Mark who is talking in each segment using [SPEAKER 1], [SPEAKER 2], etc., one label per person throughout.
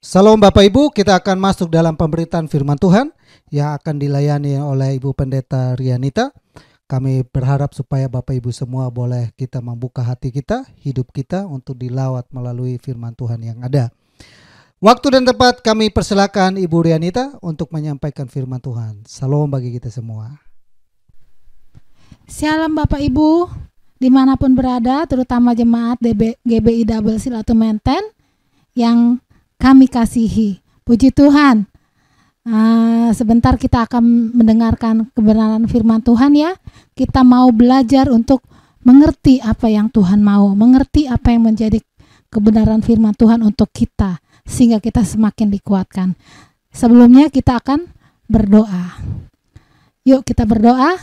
[SPEAKER 1] Salam Bapak Ibu, kita akan masuk dalam pemberitaan firman Tuhan yang akan dilayani oleh Ibu Pendeta Rianita. Kami berharap supaya Bapak Ibu semua boleh kita membuka hati kita, hidup kita untuk dilawat melalui firman Tuhan yang ada. Waktu dan tempat kami persilakan Ibu Rianita untuk menyampaikan firman Tuhan. Salam bagi kita semua.
[SPEAKER 2] Shalom Bapak Ibu, dimanapun berada, terutama jemaat GBI Double Seal atau Menten yang kami kasihi. Puji Tuhan. Sebentar kita akan mendengarkan kebenaran firman Tuhan ya. Kita mau belajar untuk mengerti apa yang Tuhan mau, mengerti apa yang menjadi kebenaran firman Tuhan untuk kita, sehingga kita semakin dikuatkan. Sebelumnya kita akan berdoa. Yuk kita berdoa.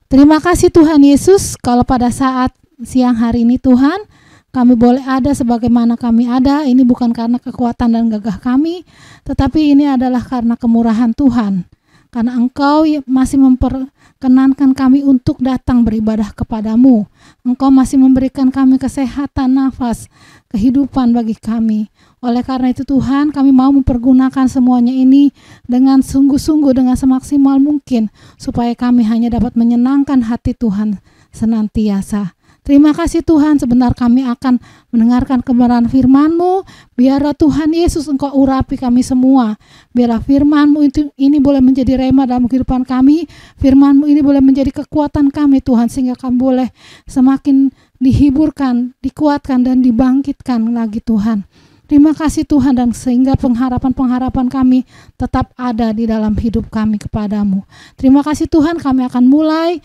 [SPEAKER 2] Terima kasih Tuhan Yesus, kalau pada saat siang hari ini Tuhan, kami boleh ada sebagaimana kami ada. Ini bukan karena kekuatan dan gagah kami, tetapi ini adalah karena kemurahan Tuhan. Karena Engkau masih memperkenankan kami untuk datang beribadah kepadamu. Engkau masih memberikan kami kesehatan nafas, kehidupan bagi kami. Oleh karena itu Tuhan, kami mau mempergunakan semuanya ini dengan sungguh-sungguh, dengan semaksimal mungkin, supaya kami hanya dapat menyenangkan hati Tuhan senantiasa. Terima kasih Tuhan, sebentar kami akan mendengarkan kebenaran firman-Mu. Biarlah Tuhan Yesus Engkau urapi kami semua. Biarlah firman-Mu ini boleh menjadi rema dalam kehidupan kami. Firman-Mu ini boleh menjadi kekuatan kami Tuhan, sehingga kami boleh semakin dihiburkan, dikuatkan dan dibangkitkan lagi Tuhan. Terima kasih Tuhan, dan sehingga pengharapan-pengharapan kami tetap ada di dalam hidup kami kepadamu. Terima kasih Tuhan, kami akan mulai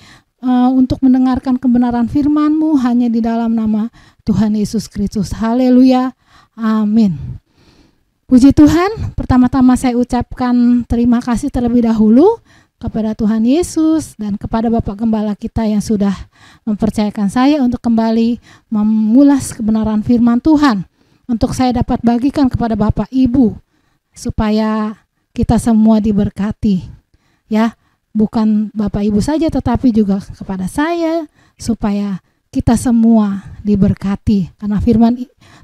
[SPEAKER 2] untuk mendengarkan kebenaran firman-Mu hanya di dalam nama Tuhan Yesus Kristus. Haleluya, amin. Puji Tuhan, pertama-tama saya ucapkan terima kasih terlebih dahulu kepada Tuhan Yesus dan kepada Bapak Gembala kita yang sudah mempercayakan saya untuk kembali mengulas kebenaran firman Tuhan, untuk saya dapat bagikan kepada Bapak Ibu supaya kita semua diberkati ya. Bukan Bapak Ibu saja tetapi juga kepada saya, supaya kita semua diberkati. Karena firman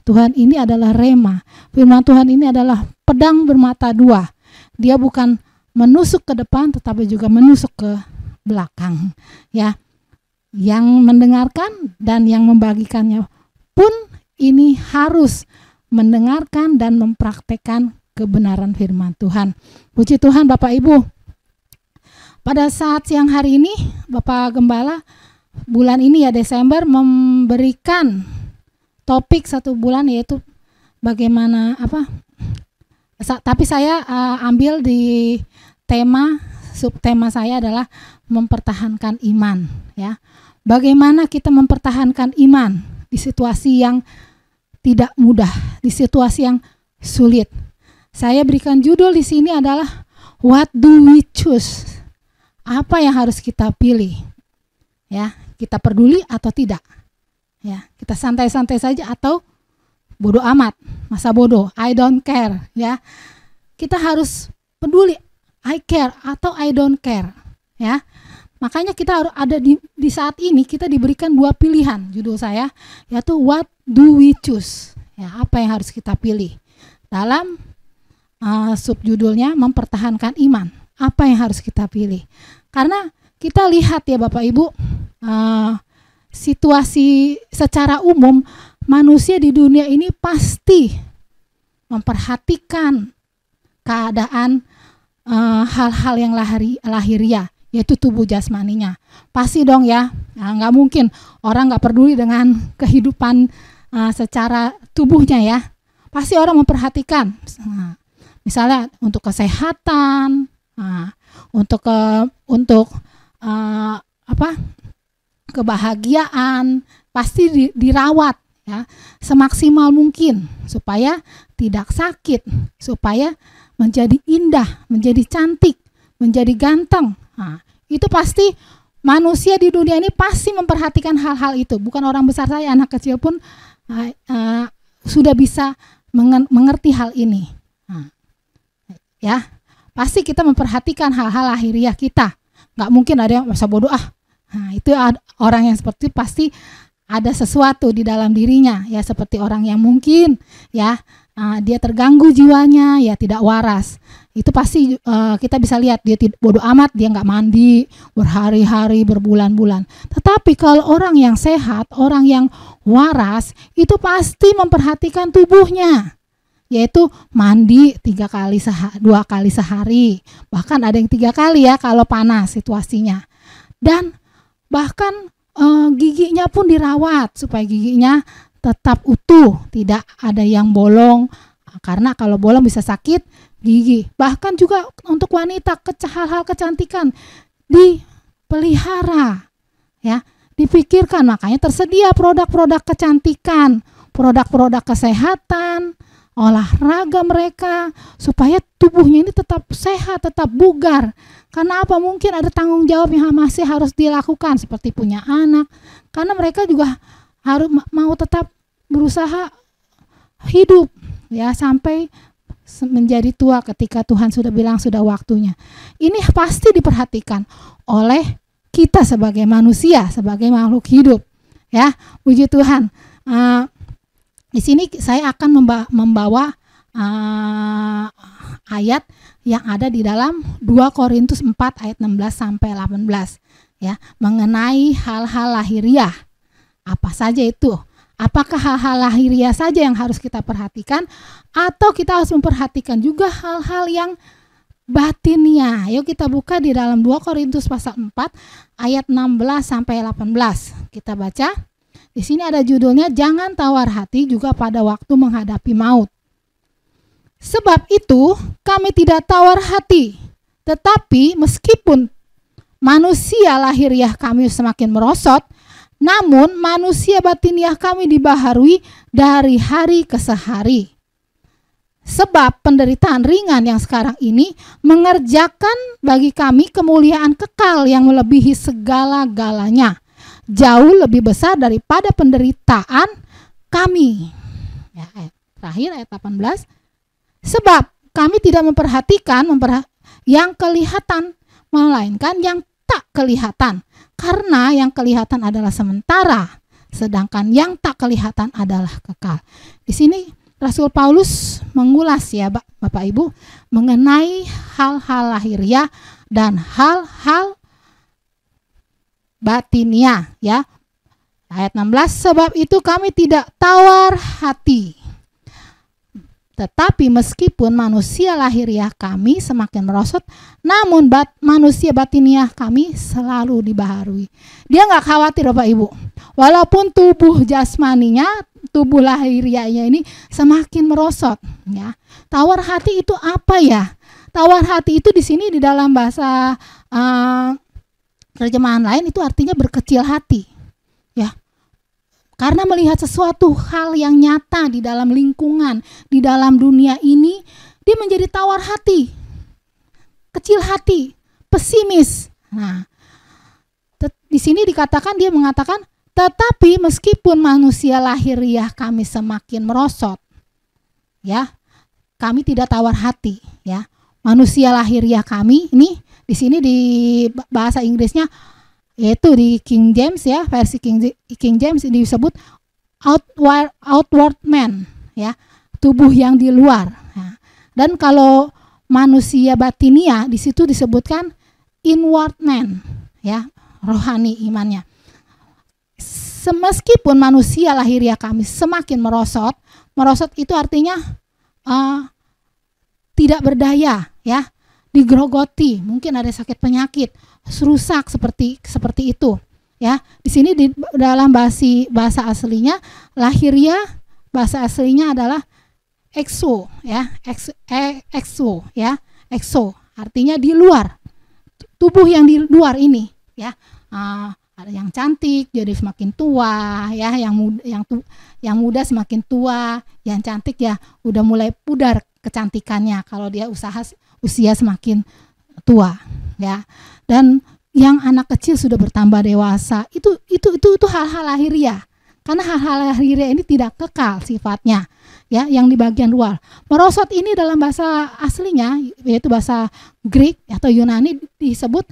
[SPEAKER 2] Tuhan ini adalah rema. Firman Tuhan ini adalah pedang bermata dua. Dia bukan menusuk ke depan tetapi juga menusuk ke belakang ya. Yang mendengarkan dan yang membagikannya pun ini harus mendengarkan dan mempraktekkan kebenaran firman Tuhan. Puji Tuhan Bapak Ibu. Pada saat siang hari ini, Bapak Gembala bulan ini ya Desember memberikan topik 1 bulan, yaitu bagaimana tapi saya ambil di subtema saya adalah mempertahankan iman ya. Bagaimana kita mempertahankan iman di situasi yang tidak mudah, di situasi yang sulit. Saya berikan judul di sini adalah What do we choose? Apa yang harus kita pilih? Ya, kita peduli atau tidak? Ya, kita santai-santai saja atau bodoh amat, masa bodoh, I don't care, ya. Kita harus peduli, I care atau I don't care, ya. Makanya kita harus ada di saat ini kita diberikan 2 pilihan, judul saya yaitu what do we choose? Ya, apa yang harus kita pilih? Dalam subjudulnya mempertahankan iman. Apa yang harus kita pilih? Karena kita lihat ya Bapak Ibu, situasi secara umum manusia di dunia ini pasti memperhatikan keadaan hal-hal yang lahiriah, yaitu tubuh jasmaninya. Pasti dong ya, nggak mungkin orang nggak peduli dengan kehidupan secara tubuhnya ya. Pasti orang memperhatikan, misalnya untuk kesehatan, untuk kebahagiaan, pasti dirawat ya semaksimal mungkin supaya tidak sakit, supaya menjadi indah, menjadi cantik, menjadi ganteng. Itu pasti manusia di dunia ini pasti memperhatikan hal-hal itu. Bukan orang besar saja, anak kecil pun sudah bisa mengerti hal ini. Ya. Pasti kita memperhatikan hal-hal lahiriah kita. Nggak mungkin ada yang masa bodoh itu orang yang seperti pasti ada sesuatu di dalam dirinya ya, seperti orang yang mungkin ya dia terganggu jiwanya, ya tidak waras. Itu pasti kita bisa lihat dia bodoh amat, dia nggak mandi berhari-hari, berbulan-bulan. Tetapi kalau orang yang sehat, orang yang waras, itu pasti memperhatikan tubuhnya, yaitu mandi 2 kali sehari, bahkan ada yang 3 kali ya kalau panas situasinya. Dan bahkan giginya pun dirawat supaya giginya tetap utuh, tidak ada yang bolong, karena kalau bolong bisa sakit gigi. Bahkan juga untuk wanita, hal-hal kecantikan dipelihara, ya, dipikirkan. Makanya tersedia produk-produk kecantikan, produk-produk kesehatan, olahraga mereka, supaya tubuhnya ini tetap sehat, tetap bugar. Karena apa? Mungkin ada tanggung jawab yang masih harus dilakukan, seperti punya anak, karena mereka juga harus mau tetap berusaha hidup, ya, sampai menjadi tua ketika Tuhan sudah bilang sudah waktunya. Ini pasti diperhatikan oleh kita sebagai manusia, sebagai makhluk hidup, ya. Puji Tuhan. Di sini saya akan membawa ayat yang ada di dalam 2 Korintus 4 ayat 16 sampai 18, ya, mengenai hal-hal lahiriah. Apa saja itu? Apakah hal-hal lahiriah saja yang harus kita perhatikan, atau kita harus memperhatikan juga hal-hal yang batinnya? Yuk kita buka di dalam 2 Korintus pasal 4 ayat 16 sampai 18. Kita baca. Di sini ada judulnya, jangan tawar hati juga pada waktu menghadapi maut. Sebab itu kami tidak tawar hati, tetapi meskipun manusia lahiriah kami semakin merosot, namun manusia batiniah kami dibaharui dari hari ke hari. Sebab penderitaan ringan yang sekarang ini mengerjakan bagi kami kemuliaan kekal yang melebihi segala-galanya, jauh lebih besar daripada penderitaan kami. Ya, terakhir ayat 18. Sebab kami tidak memperhatikan yang kelihatan, melainkan yang tak kelihatan. Karena yang kelihatan adalah sementara, sedangkan yang tak kelihatan adalah kekal. Di sini Rasul Paulus mengulas, ya Bapak Ibu, mengenai hal-hal lahiriah dan hal-hal batinia, ya. Ayat 16, sebab itu kami tidak tawar hati. Tetapi meskipun manusia lahiriah kami semakin merosot, namun manusia batiniah kami selalu dibaharui. Dia nggak khawatir Bapak Ibu. Walaupun tubuh jasmaninya, tubuh lahiriahnya ini semakin merosot, ya. Tawar hati itu apa ya? Tawar hati itu di sini di dalam bahasa terjemahan lain itu artinya berkecil hati, ya. Karena melihat sesuatu hal yang nyata di dalam lingkungan, di dalam dunia ini, dia menjadi tawar hati, kecil hati, pesimis. Nah, di sini dikatakan, dia mengatakan, tetapi meskipun manusia lahiriah kami semakin merosot, ya, kami tidak tawar hati, ya. Manusia lahiriah kami ini di sini di bahasa Inggrisnya, yaitu di King James, ya, versi King James disebut outward man, ya, tubuh yang di luar. Nah, dan kalau manusia batinia di situ disebutkan inward man, ya, rohani imannya. Meskipun manusia lahiriah kami semakin merosot itu artinya tidak berdaya, ya, digerogoti, mungkin ada sakit penyakit, rusak seperti itu, ya. Di sini di dalam bahasa aslinya lahiriah, bahasa aslinya adalah exo, ya, exo, ya, exo artinya di luar, tubuh yang di luar ini, ya. Ada yang cantik jadi semakin tua, ya, yang muda semakin tua, yang cantik ya udah mulai pudar kecantikannya kalau dia usia semakin tua, ya. Dan yang anak kecil sudah bertambah dewasa, itu hal-hal lahiriah. Karena hal-hal lahiriah ini tidak kekal sifatnya, ya, yang di bagian luar. Merosot ini dalam bahasa aslinya, yaitu bahasa Greek atau Yunani, disebut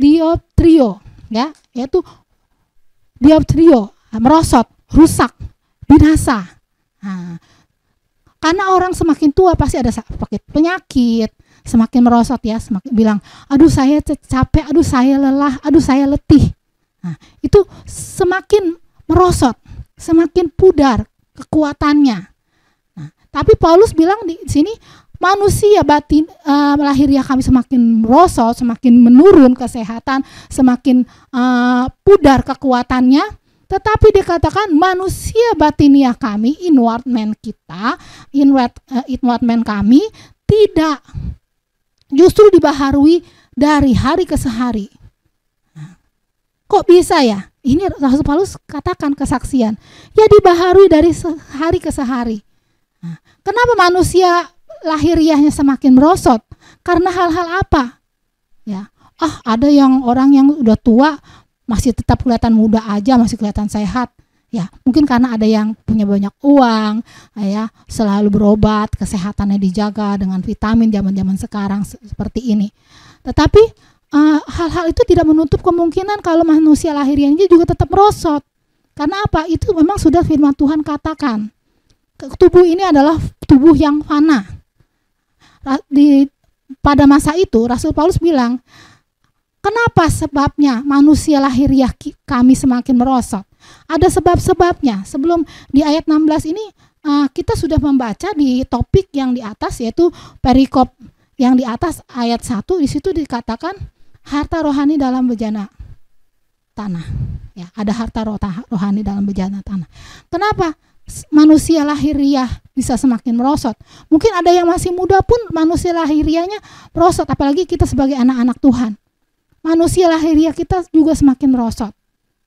[SPEAKER 2] dioptrio, ya, yaitu dioptrio, merosot, rusak, binasa. Nah, karena orang semakin tua pasti ada sakit penyakit, semakin merosot ya, semakin bilang, aduh saya capek, aduh saya lelah, aduh saya letih. Nah, itu semakin merosot, semakin pudar kekuatannya. Nah, tapi Paulus bilang di sini, manusia batin lahiriah kami semakin merosot, semakin menurun kesehatan, semakin pudar kekuatannya. Tetapi dikatakan manusia batiniah kami, inward man kita, inward man kami tidak, justru dibaharui dari hari ke hari. Nah, kok bisa ya? Ini Rasul Paulus katakan kesaksian. Ya dibaharui dari hari ke hari. Nah, kenapa manusia lahiriahnya semakin merosot? Karena hal-hal apa? Ya, ada yang orang yang udah tua masih tetap kelihatan muda aja, masih kelihatan sehat. Ya, mungkin karena ada yang punya banyak uang, ya, selalu berobat, kesehatannya dijaga dengan vitamin zaman-zaman sekarang seperti ini. Tetapi hal-hal itu tidak menutup kemungkinan kalau manusia lahiriahnya juga tetap merosot. Karena apa? Itu memang sudah firman Tuhan katakan. Tubuh ini adalah tubuh yang fana. Pada masa itu Rasul Paulus bilang, kenapa sebabnya manusia lahiriah kami semakin merosot? Ada sebab-sebabnya. Sebelum di ayat 16 ini kita sudah membaca di topik yang di atas, yaitu perikop yang di atas ayat 1. Di situ dikatakan harta rohani dalam bejana tanah. Ya, ada harta rohani dalam bejana tanah. Kenapa manusia lahiriah bisa semakin merosot? Mungkin ada yang masih muda pun manusia lahiriahnya merosot, apalagi kita sebagai anak-anak Tuhan. Manusia lahiriah kita juga semakin merosot.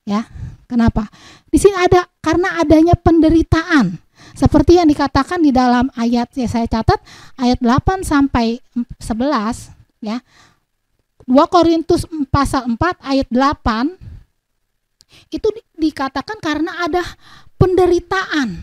[SPEAKER 2] Ya, kenapa? Di sini ada karena adanya penderitaan. Seperti yang dikatakan di dalam ayat yang saya catat, ayat 8 sampai 11, ya. 2 Korintus pasal 4 ayat 8 itu dikatakan karena ada penderitaan.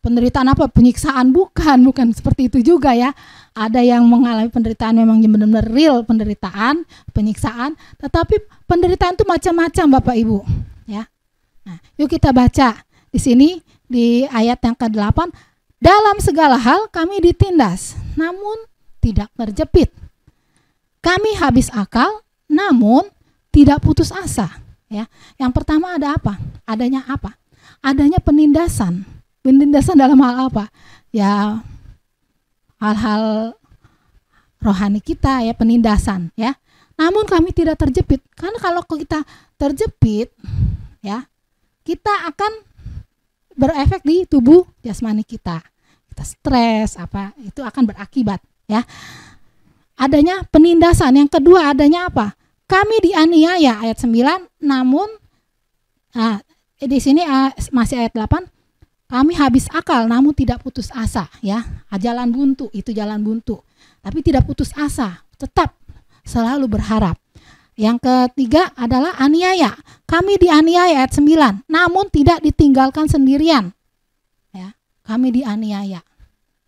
[SPEAKER 2] Penderitaan apa? Penyiksaan? Bukan seperti itu juga ya. Ada yang mengalami penderitaan memang benar-benar real penderitaan, penyiksaan, tetapi penderitaan itu macam-macam Bapak Ibu, ya. Nah, yuk kita baca di sini di ayat yang ke-8, dalam segala hal kami ditindas, namun tidak terjepit. Kami habis akal, namun tidak putus asa, ya. Yang pertama ada apa? Adanya apa? Adanya penindasan. Penindasan dalam hal apa? Ya, hal-hal rohani kita ya, penindasan ya. Namun kami tidak terjepit. Karena kalau kita terjepit ya, kita akan berefek di tubuh jasmani kita. Kita stres apa, itu akan berakibat ya. Adanya penindasan. Yang kedua adanya apa? Kami dianiaya ayat 9, namun di sini masih ayat 8. Kami habis akal namun tidak putus asa ya. Jalan buntu, itu jalan buntu. Tapi tidak putus asa, tetap selalu berharap. Yang ketiga adalah aniaya. Kami dianiaya ayat 9, namun tidak ditinggalkan sendirian. Ya, kami dianiaya.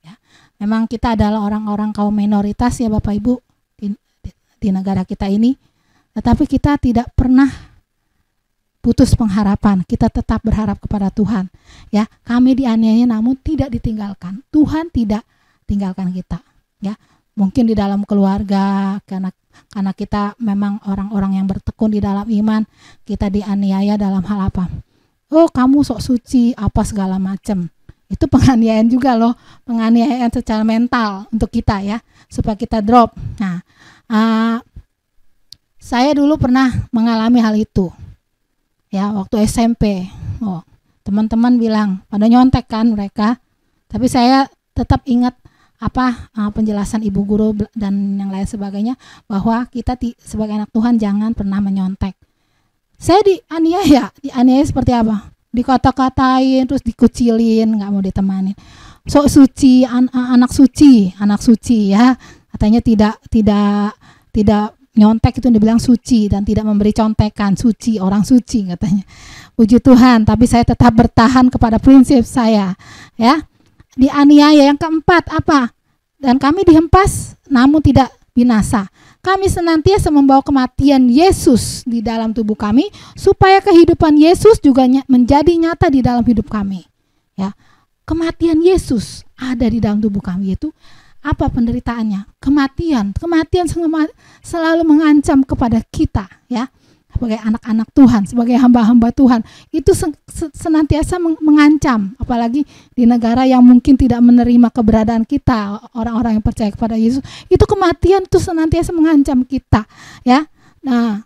[SPEAKER 2] Ya. Memang kita adalah orang-orang kaum minoritas ya Bapak Ibu di negara kita ini. Tetapi kita tidak pernah putus pengharapan, kita tetap berharap kepada Tuhan. Ya, kami dianiaya namun tidak ditinggalkan. Tuhan tidak tinggalkan kita. Ya, mungkin di dalam keluarga karena kita memang orang-orang yang bertekun di dalam iman, kita dianiaya dalam hal apa? Oh, kamu sok suci apa segala macam. Itu penganiayaan juga loh, penganiayaan secara mental untuk kita ya, supaya kita drop. Nah, saya dulu pernah mengalami hal itu. Ya, waktu SMP, teman-teman bilang pada nyontek kan mereka, tapi saya tetap ingat penjelasan ibu guru dan yang lain sebagainya, bahwa kita sebagai anak Tuhan jangan pernah menyontek. Saya dianiaya seperti apa? Dikata-katain, terus dikucilin, nggak mau ditemanin. Sok suci, anak suci ya, katanya tidak nyontek, itu dibilang suci dan tidak memberi contekan, suci, orang suci katanya. Puji Tuhan, tapi saya tetap bertahan kepada prinsip saya ya. Dianiaya. Yang keempat apa? Dan kami dihempas namun tidak binasa. Kami senantiasa membawa kematian Yesus di dalam tubuh kami, supaya kehidupan Yesus juga menjadi nyata di dalam hidup kami. Ya, kematian Yesus ada di dalam tubuh kami, yaitu apa penderitaannya? Kematian selalu mengancam kepada kita, ya, sebagai anak-anak Tuhan, sebagai hamba-hamba Tuhan, itu senantiasa mengancam, apalagi di negara yang mungkin tidak menerima keberadaan kita, orang-orang yang percaya kepada Yesus, itu kematian itu senantiasa mengancam kita, ya. Nah,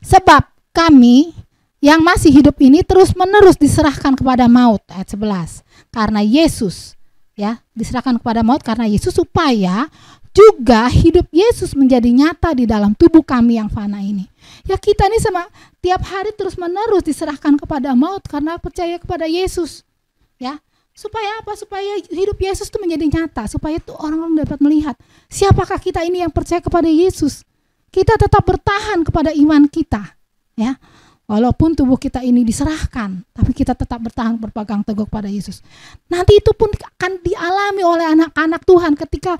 [SPEAKER 2] sebab kami yang masih hidup ini terus-menerus diserahkan kepada maut, ayat 11. Karena Yesus, ya, diserahkan kepada maut karena Yesus, supaya juga hidup Yesus menjadi nyata di dalam tubuh kami yang fana ini. Ya, kita ini sama tiap hari terus-menerus diserahkan kepada maut karena percaya kepada Yesus. Ya, supaya apa? Supaya hidup Yesus itu menjadi nyata, supaya itu orang-orang dapat melihat siapakah kita ini yang percaya kepada Yesus. Kita tetap bertahan kepada iman kita, ya. Walaupun tubuh kita ini diserahkan, tapi kita tetap bertahan, berpegang teguh pada Yesus. Nanti itu pun akan dialami oleh anak-anak Tuhan ketika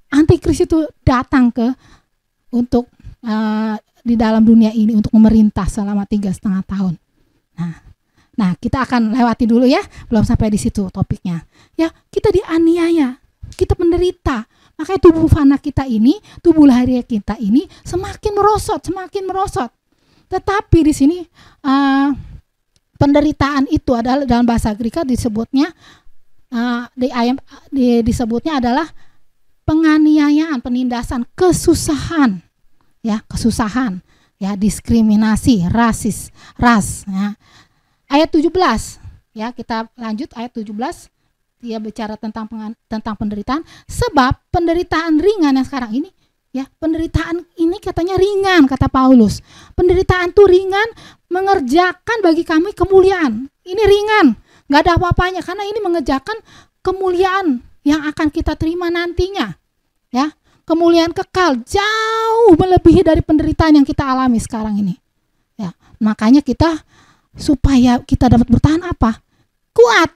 [SPEAKER 2] Antikris itu datang untuk di dalam dunia ini untuk memerintah selama 3,5 tahun. Nah, kita akan lewati dulu, ya, belum sampai di situ topiknya. Ya, kita dianiaya, kita menderita. Makanya tubuh fana kita ini, tubuh lahiriah kita ini semakin merosot. Tetapi di sini penderitaan itu adalah dalam bahasa Greek disebutnya disebutnya adalah penganiayaan, penindasan, kesusahan, ya, diskriminasi, ras, ya. Ayat 17, ya, kita lanjut ayat 17. Dia bicara tentang penderitaan, sebab penderitaan ringan yang sekarang ini, ya, penderitaan ini katanya ringan, kata Paulus. Penderitaan itu ringan, mengerjakan bagi kami kemuliaan. Ini ringan, nggak ada apa-apanya, karena ini mengerjakan kemuliaan yang akan kita terima nantinya, ya, kemuliaan kekal jauh melebihi dari penderitaan yang kita alami sekarang ini, ya. Makanya kita, supaya kita dapat bertahan apa? Kuat.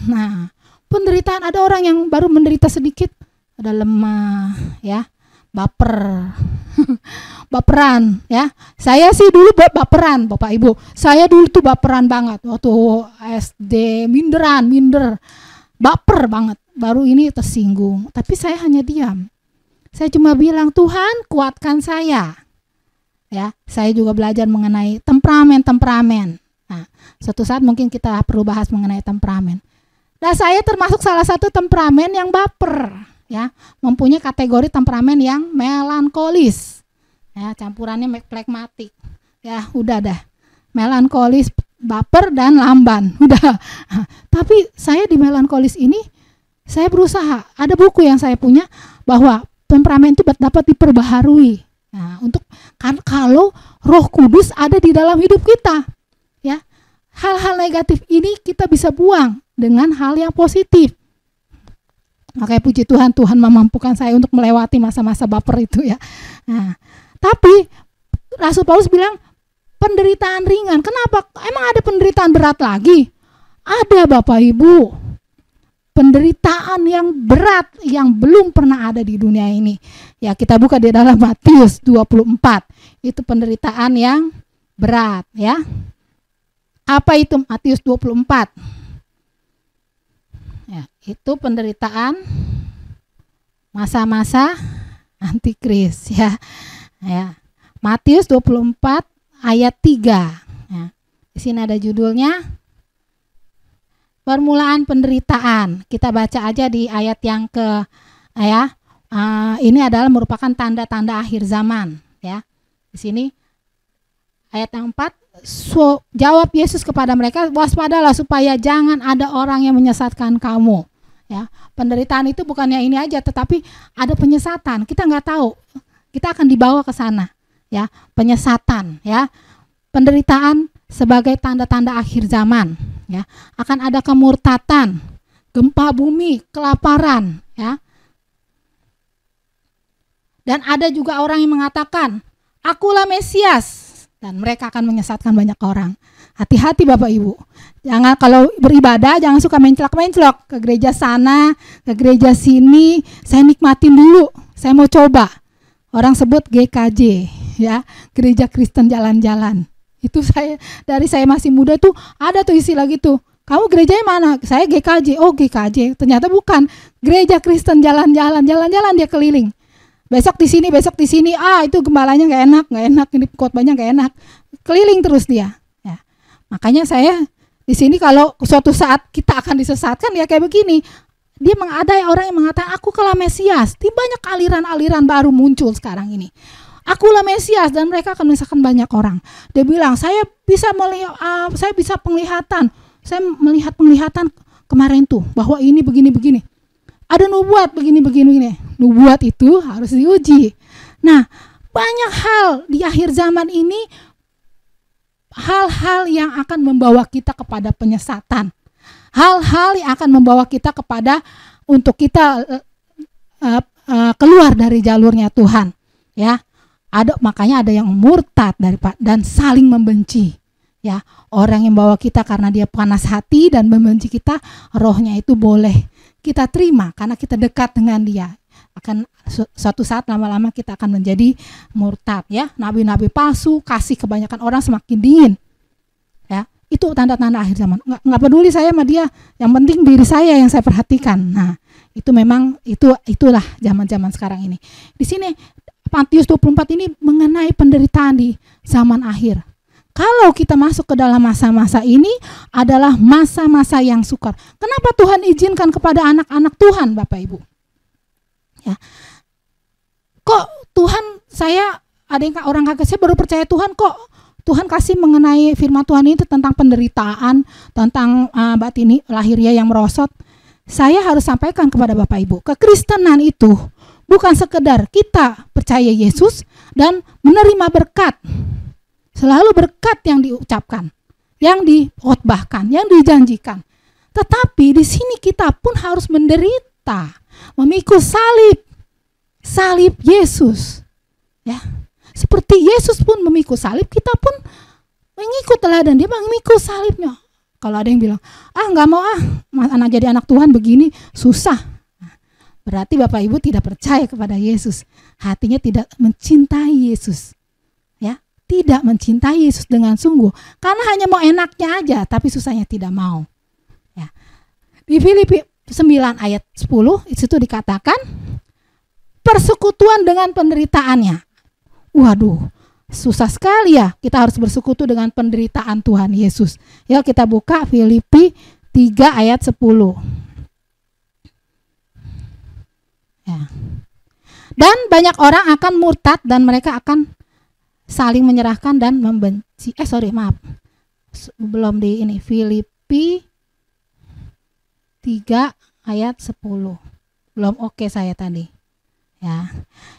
[SPEAKER 2] Nah, penderitaan, ada orang yang baru menderita sedikit, ada lemah, ya, baperan, ya. Saya sih dulu baperan, Bapak Ibu. Saya dulu tuh baperan banget waktu SD, minder, baper banget. Baru ini tersinggung, tapi saya hanya diam. Saya cuma bilang, Tuhan kuatkan saya. Ya, saya juga belajar mengenai temperamen. Nah, suatu saat mungkin kita perlu bahas mengenai temperamen. Nah, saya termasuk salah satu temperamen yang baper, ya, mempunyai kategori temperamen yang melankolis, ya, campurannya flegmatik, ya, udah dah, melankolis, baper dan lamban, udah. Tapi saya di melankolis ini, saya berusaha, ada buku yang saya punya bahwa temperamen itu dapat diperbaharui. Nah, untuk kalau Roh Kudus ada di dalam hidup kita, ya, hal-hal negatif ini kita bisa buang dengan hal yang positif. Makanya puji Tuhan, Tuhan memampukan saya untuk melewati masa-masa baper itu, ya. Nah, tapi Rasul Paulus bilang penderitaan ringan. Kenapa? Emang ada penderitaan berat lagi? Ada, Bapak Ibu. Penderitaan yang berat yang belum pernah ada di dunia ini. Ya, kita buka di dalam Matius 24. Itu penderitaan yang berat, ya. Apa itu Matius 24? Ya, itu penderitaan masa-masa Antikris, ya. Ya. Matius 24 ayat 3. Ya. Di sini ada judulnya permulaan penderitaan. Kita baca aja di ayat yang ini adalah merupakan tanda-tanda akhir zaman, ya. Di sini ayat yang 4, jawab Yesus kepada mereka, waspadalah supaya jangan ada orang yang menyesatkan kamu, ya. Penderitaan itu bukannya ini aja, tetapi ada penyesatan. Kita nggak tahu, kita akan dibawa ke sana, ya. Penyesatan, ya. Penderitaan sebagai tanda-tanda akhir zaman, ya. Akan ada kemurtatan, gempa bumi, kelaparan, ya. Dan ada juga orang yang mengatakan, akulah Mesias. Dan mereka akan menyesatkan banyak orang. Hati-hati Bapak Ibu. Jangan, kalau beribadah jangan suka menclok-menclok ke gereja sana, ke gereja sini. Saya nikmatin dulu. Saya mau coba. Orang sebut GKJ, ya, Gereja Kristen Jalan-Jalan. Itu dari saya masih muda tuh ada tuh istilah gitu. Kamu gerejanya mana? Saya GKJ. Oh GKJ. Ternyata bukan. Gereja Kristen, jalan-jalan dia keliling. Besok di sini. Itu gembalanya nggak enak. Ini khotbahnya nggak enak. Keliling terus dia. Ya. Makanya saya di sini kalau suatu saat kita akan disesatkan ya kayak begini. Dia ada orang yang mengatakan aku kelah Mesias. Di banyak aliran-aliran baru muncul sekarang ini. Akulah Mesias, dan mereka akan menyesatkan banyak orang. Dia bilang saya bisa penglihatan. Saya melihat penglihatan kemarin tuh bahwa ini begini. Ada nubuat begini. Nubuat itu harus diuji. Nah, banyak hal di akhir zaman ini, hal-hal yang akan membawa kita kepada penyesatan. Hal-hal yang akan membawa kita kepada untuk kita keluar dari jalurnya Tuhan. Ya, makanya ada yang murtad dan saling membenci. Ya, orang yang bawa kita karena dia panas hati dan membenci kita, rohnya itu boleh kita terima karena kita dekat dengan dia. Akan suatu saat lama-lama kita akan menjadi murtad. Ya, nabi-nabi palsu, kasih kebanyakan orang semakin dingin. Ya, itu tanda-tanda akhir zaman. Nggak peduli saya sama dia, yang penting diri saya yang saya perhatikan. Nah, itu memang itulah zaman-zaman sekarang ini. Di sini Matius 24 ini mengenai penderitaan di zaman akhir. Kalau kita masuk ke dalam masa-masa ini adalah masa-masa yang sukar. Kenapa Tuhan izinkan kepada anak-anak Tuhan, Bapak Ibu? Ya. Kok Tuhan, ada yang orang kaget, saya baru percaya Tuhan kok. Tuhan kasih mengenai firman Tuhan ini tentang penderitaan, tentang batin lahiriah yang merosot. Saya harus sampaikan kepada Bapak Ibu, kekristenan itu bukan sekedar kita percaya Yesus dan menerima berkat. Selalu berkat yang diucapkan, yang dikhotbahkan, yang dijanjikan. Tetapi di sini kita pun harus menderita, memikul salib Yesus. Ya. Seperti Yesus pun memikul salib, kita pun mengikut teladan dia, memikul salibnya. Kalau ada yang bilang, nggak mau anak jadi anak Tuhan begini susah. Berarti Bapak Ibu tidak percaya kepada Yesus. Hatinya tidak mencintai Yesus. Ya, tidak mencintai Yesus dengan sungguh. Karena hanya mau enaknya aja, tapi susahnya tidak mau. Ya. Di Filipi 9 ayat 10 itu dikatakan persekutuan dengan penderitaannya. Waduh, susah sekali ya. Kita harus bersekutu dengan penderitaan Tuhan Yesus. Ya, kita buka Filipi 3 ayat 10. Ya. Dan banyak orang akan murtad dan mereka akan saling menyerahkan dan membenci. Belum di ini. Filipi 3 ayat 10. Belum oke saya tadi. Ya.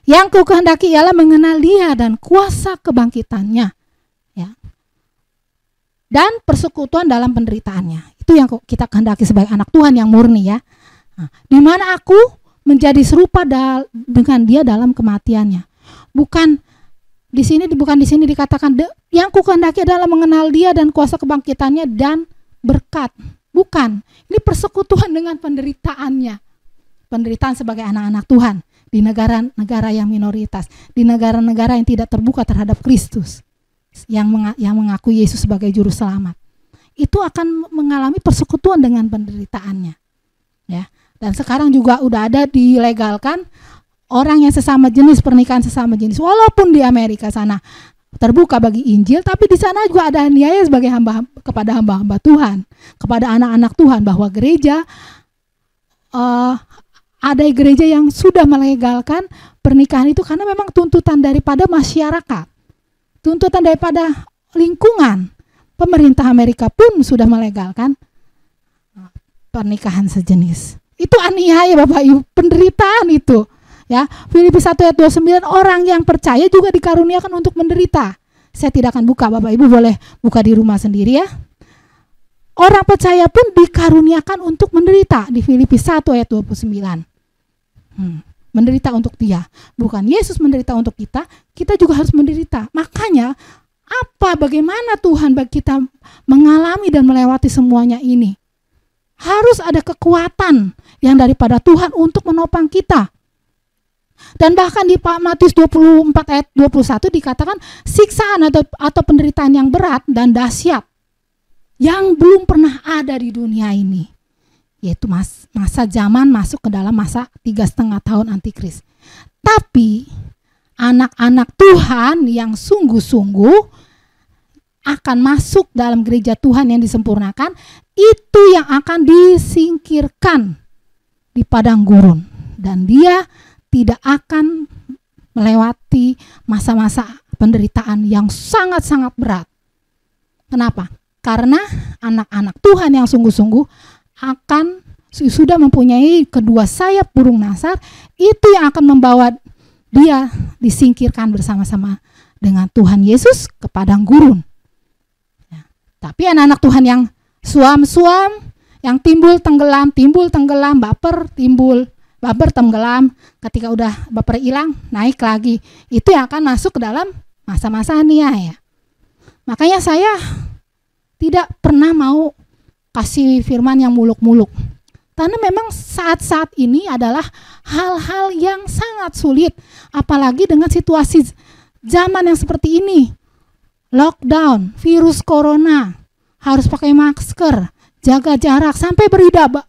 [SPEAKER 2] Yang ku kehendaki ialah mengenal Dia dan kuasa kebangkitannya. Ya. Dan persekutuan dalam penderitaannya. Itu yang kita kehendaki sebagai anak Tuhan yang murni ya. Nah, di mana aku menjadi serupa dengan Dia dalam kematiannya. Bukan di sini dikatakan yang ku kehendaki adalah mengenal Dia dan kuasa kebangkitannya dan berkat. Bukan. Ini persekutuan dengan penderitaannya. Penderitaan sebagai anak-anak Tuhan di negara-negara yang minoritas, di negara-negara yang tidak terbuka terhadap Kristus, yang mengaku Yesus sebagai juru selamat. Itu akan mengalami persekutuan dengan penderitaannya. Ya. Dan sekarang juga udah ada dilegalkan orang yang sesama jenis, pernikahan sesama jenis. Walaupun di Amerika sana terbuka bagi Injil, tapi di sana juga ada niaya sebagai kepada hamba-hamba Tuhan, kepada anak-anak Tuhan, bahwa gereja ada gereja yang sudah melegalkan pernikahan itu karena memang tuntutan daripada masyarakat, tuntutan daripada lingkungan. Pemerintah Amerika pun sudah melegalkan pernikahan sejenis. Itu aniaya Bapak Ibu, penderitaan itu. Ya, Filipi 1 ayat 29, orang yang percaya juga dikaruniakan untuk menderita. Saya tidak akan buka, Bapak Ibu boleh buka di rumah sendiri ya. Orang percaya pun dikaruniakan untuk menderita di Filipi 1 ayat 29. Menderita untuk Dia. Bukan Yesus menderita untuk kita, kita juga harus menderita. Makanya bagaimana Tuhan bagi kita mengalami dan melewati semuanya ini? Harus ada kekuatan yang daripada Tuhan untuk menopang kita. Dan bahkan di Matius 24 ayat 21 dikatakan siksaan atau penderitaan yang berat dan dahsyat. yang belum pernah ada di dunia ini, yaitu masa zaman masuk ke dalam masa 3,5 tahun antikris. Tapi anak-anak Tuhan yang sungguh-sungguh akan masuk dalam gereja Tuhan yang disempurnakan, itu yang akan disingkirkan di padang gurun, dan dia tidak akan melewati masa-masa penderitaan yang sangat-sangat berat. Kenapa? Karena anak-anak Tuhan yang sungguh-sungguh akan sudah mempunyai kedua sayap burung nasar, itu yang akan membawa dia disingkirkan bersama-sama dengan Tuhan Yesus ke padang gurun. Ya. Tapi anak-anak Tuhan yang suam-suam, yang timbul tenggelam, baper tenggelam, ketika udah baper hilang, naik lagi, itu yang akan masuk ke dalam masa-masa aniaya. Makanya saya tidak pernah mau kasih firman yang muluk-muluk, karena memang saat-saat ini adalah hal-hal yang sangat sulit, apalagi dengan situasi zaman yang seperti ini. Lockdown, virus corona, harus pakai masker, jaga jarak, sampai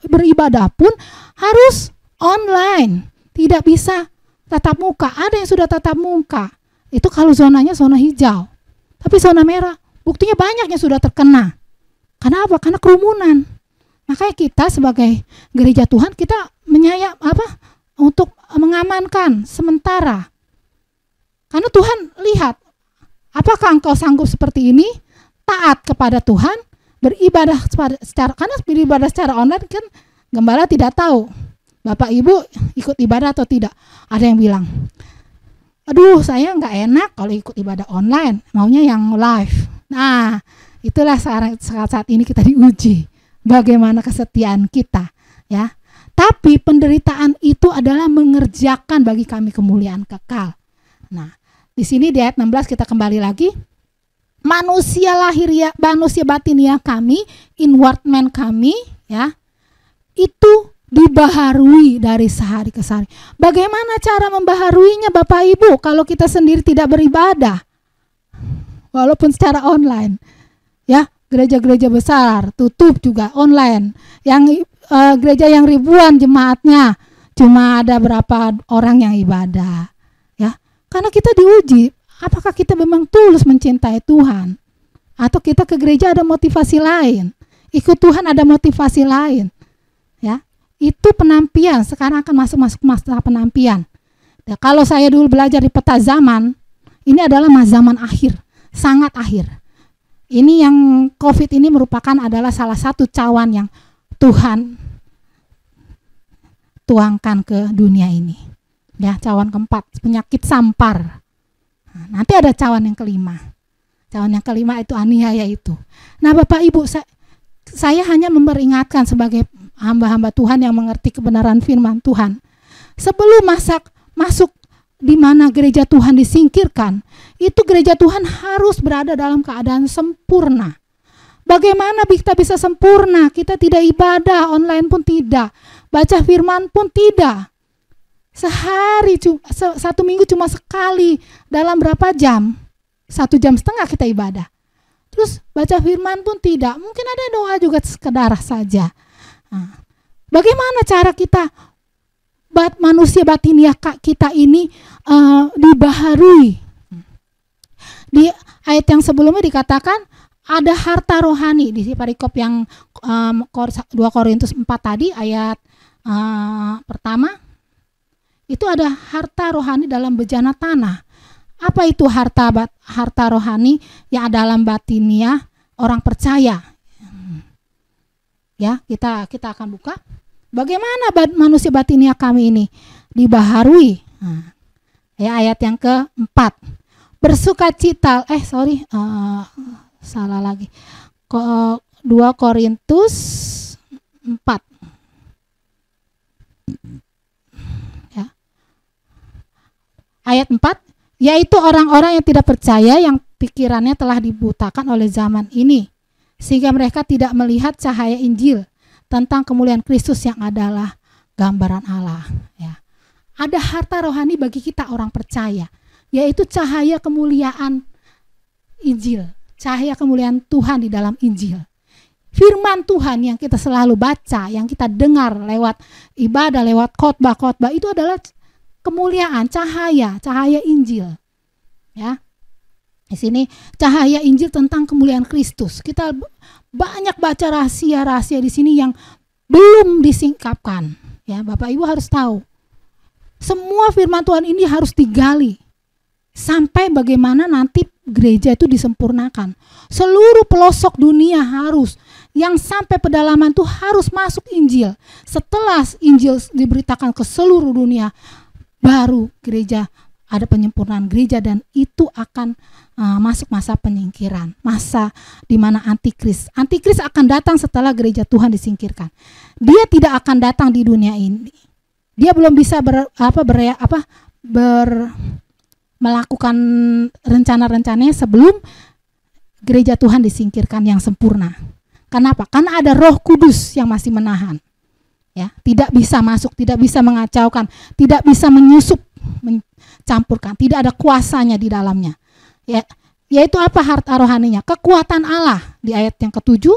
[SPEAKER 2] beribadah pun harus online, tidak bisa tatap muka. Ada yang sudah tatap muka, itu kalau zonanya zona hijau, tapi zona merah buktinya banyak yang sudah terkena. Karena apa? Karena kerumunan. Makanya kita sebagai gereja Tuhan, kita untuk mengamankan sementara. Karena Tuhan lihat, apakah engkau sanggup seperti ini, taat kepada Tuhan, beribadah karena beribadah secara online kan gembala tidak tahu Bapak Ibu ikut ibadah atau tidak. Ada yang bilang, aduh saya nggak enak kalau ikut ibadah online, maunya yang live. Nah, itulah saat ini kita diuji bagaimana kesetiaan kita, ya. Tapi penderitaan itu adalah mengerjakan bagi kami kemuliaan kekal. Nah, di sini di ayat 16 kita kembali lagi. Manusia lahiriah, manusia batiniah kami, inward man kami, ya, itu dibaharui dari sehari ke sehari. Bagaimana cara membaharuinya Bapak Ibu kalau kita sendiri tidak beribadah? Walaupun secara online, ya, gereja-gereja besar tutup juga online. Yang gereja yang ribuan jemaatnya cuma ada berapa orang yang ibadah, ya. Karena kita diuji, apakah kita memang tulus mencintai Tuhan, atau kita ke gereja ada motivasi lain, ikut Tuhan ada motivasi lain, ya. Itu penampian, sekarang akan masuk masa penampian. Ya, kalau saya dulu belajar di peta zaman, ini adalah zaman akhir, sangat akhir. Ini yang COVID ini merupakan adalah salah satu cawan yang Tuhan tuangkan ke dunia ini. Ya, cawan keempat, penyakit sampar. Nah, nanti ada cawan yang kelima. Cawan yang kelima itu aniaya itu. Nah, Bapak Ibu, saya hanya memperingatkan sebagai hamba-hamba Tuhan yang mengerti kebenaran firman Tuhan. Sebelum masuk di mana gereja Tuhan disingkirkan, itu gereja Tuhan harus berada dalam keadaan sempurna. Bagaimana kita bisa sempurna? Kita tidak ibadah, online pun tidak, baca firman pun tidak. Sehari, satu minggu cuma sekali, dalam berapa jam? 1,5 jam kita ibadah. Terus baca firman pun tidak, mungkin ada doa juga sekedar saja. Nah, bagaimana cara kita manusia batiniah kita ini dibaharui? Di ayat yang sebelumnya dikatakan ada harta rohani. Di perikop yang 2 Korintus 4 tadi ayat pertama, itu ada harta rohani dalam bejana tanah. Apa itu harta rohani yang dalam batiniah orang percaya? Ya, kita akan buka. Bagaimana manusia batiniah kami ini dibaharui? Nah, ya, ayat yang keempat. Bersukacita, salah lagi. 2 Korintus 4. Ya. Ayat 4, yaitu orang-orang yang tidak percaya, yang pikirannya telah dibutakan oleh zaman ini, sehingga mereka tidak melihat cahaya Injil tentang kemuliaan Kristus yang adalah gambaran Allah. Ya. Ada harta rohani bagi kita orang percaya, yaitu cahaya kemuliaan Injil, cahaya kemuliaan Tuhan di dalam Injil. firman Tuhan yang kita selalu baca, yang kita dengar lewat ibadah, lewat khotbah-khotbah, itu adalah kemuliaan, cahaya Injil. Ya. Di sini cahaya Injil tentang kemuliaan Kristus. Kita banyak baca rahasia-rahasia di sini yang belum disingkapkan. Ya, Bapak Ibu harus tahu. Semua firman Tuhan ini harus digali sampai bagaimana nanti gereja itu disempurnakan. Seluruh pelosok dunia harus, yang sampai pedalaman itu harus masuk Injil. Setelah Injil diberitakan ke seluruh dunia, baru gereja ada penyempurnaan gereja, dan itu akan masuk masa penyingkiran, masa di mana antikris akan datang setelah gereja Tuhan disingkirkan. Dia tidak akan datang di dunia ini. Dia belum bisa melakukan rencana-rencananya sebelum gereja Tuhan disingkirkan yang sempurna. Kenapa? Karena ada Roh Kudus yang masih menahan. Ya, tidak bisa masuk, tidak bisa mengacaukan, tidak bisa menyusup, mencampurkan, tidak ada kuasanya di dalamnya. Ya, yaitu apa harta rohaninya? Kekuatan Allah. Di ayat yang ke-7,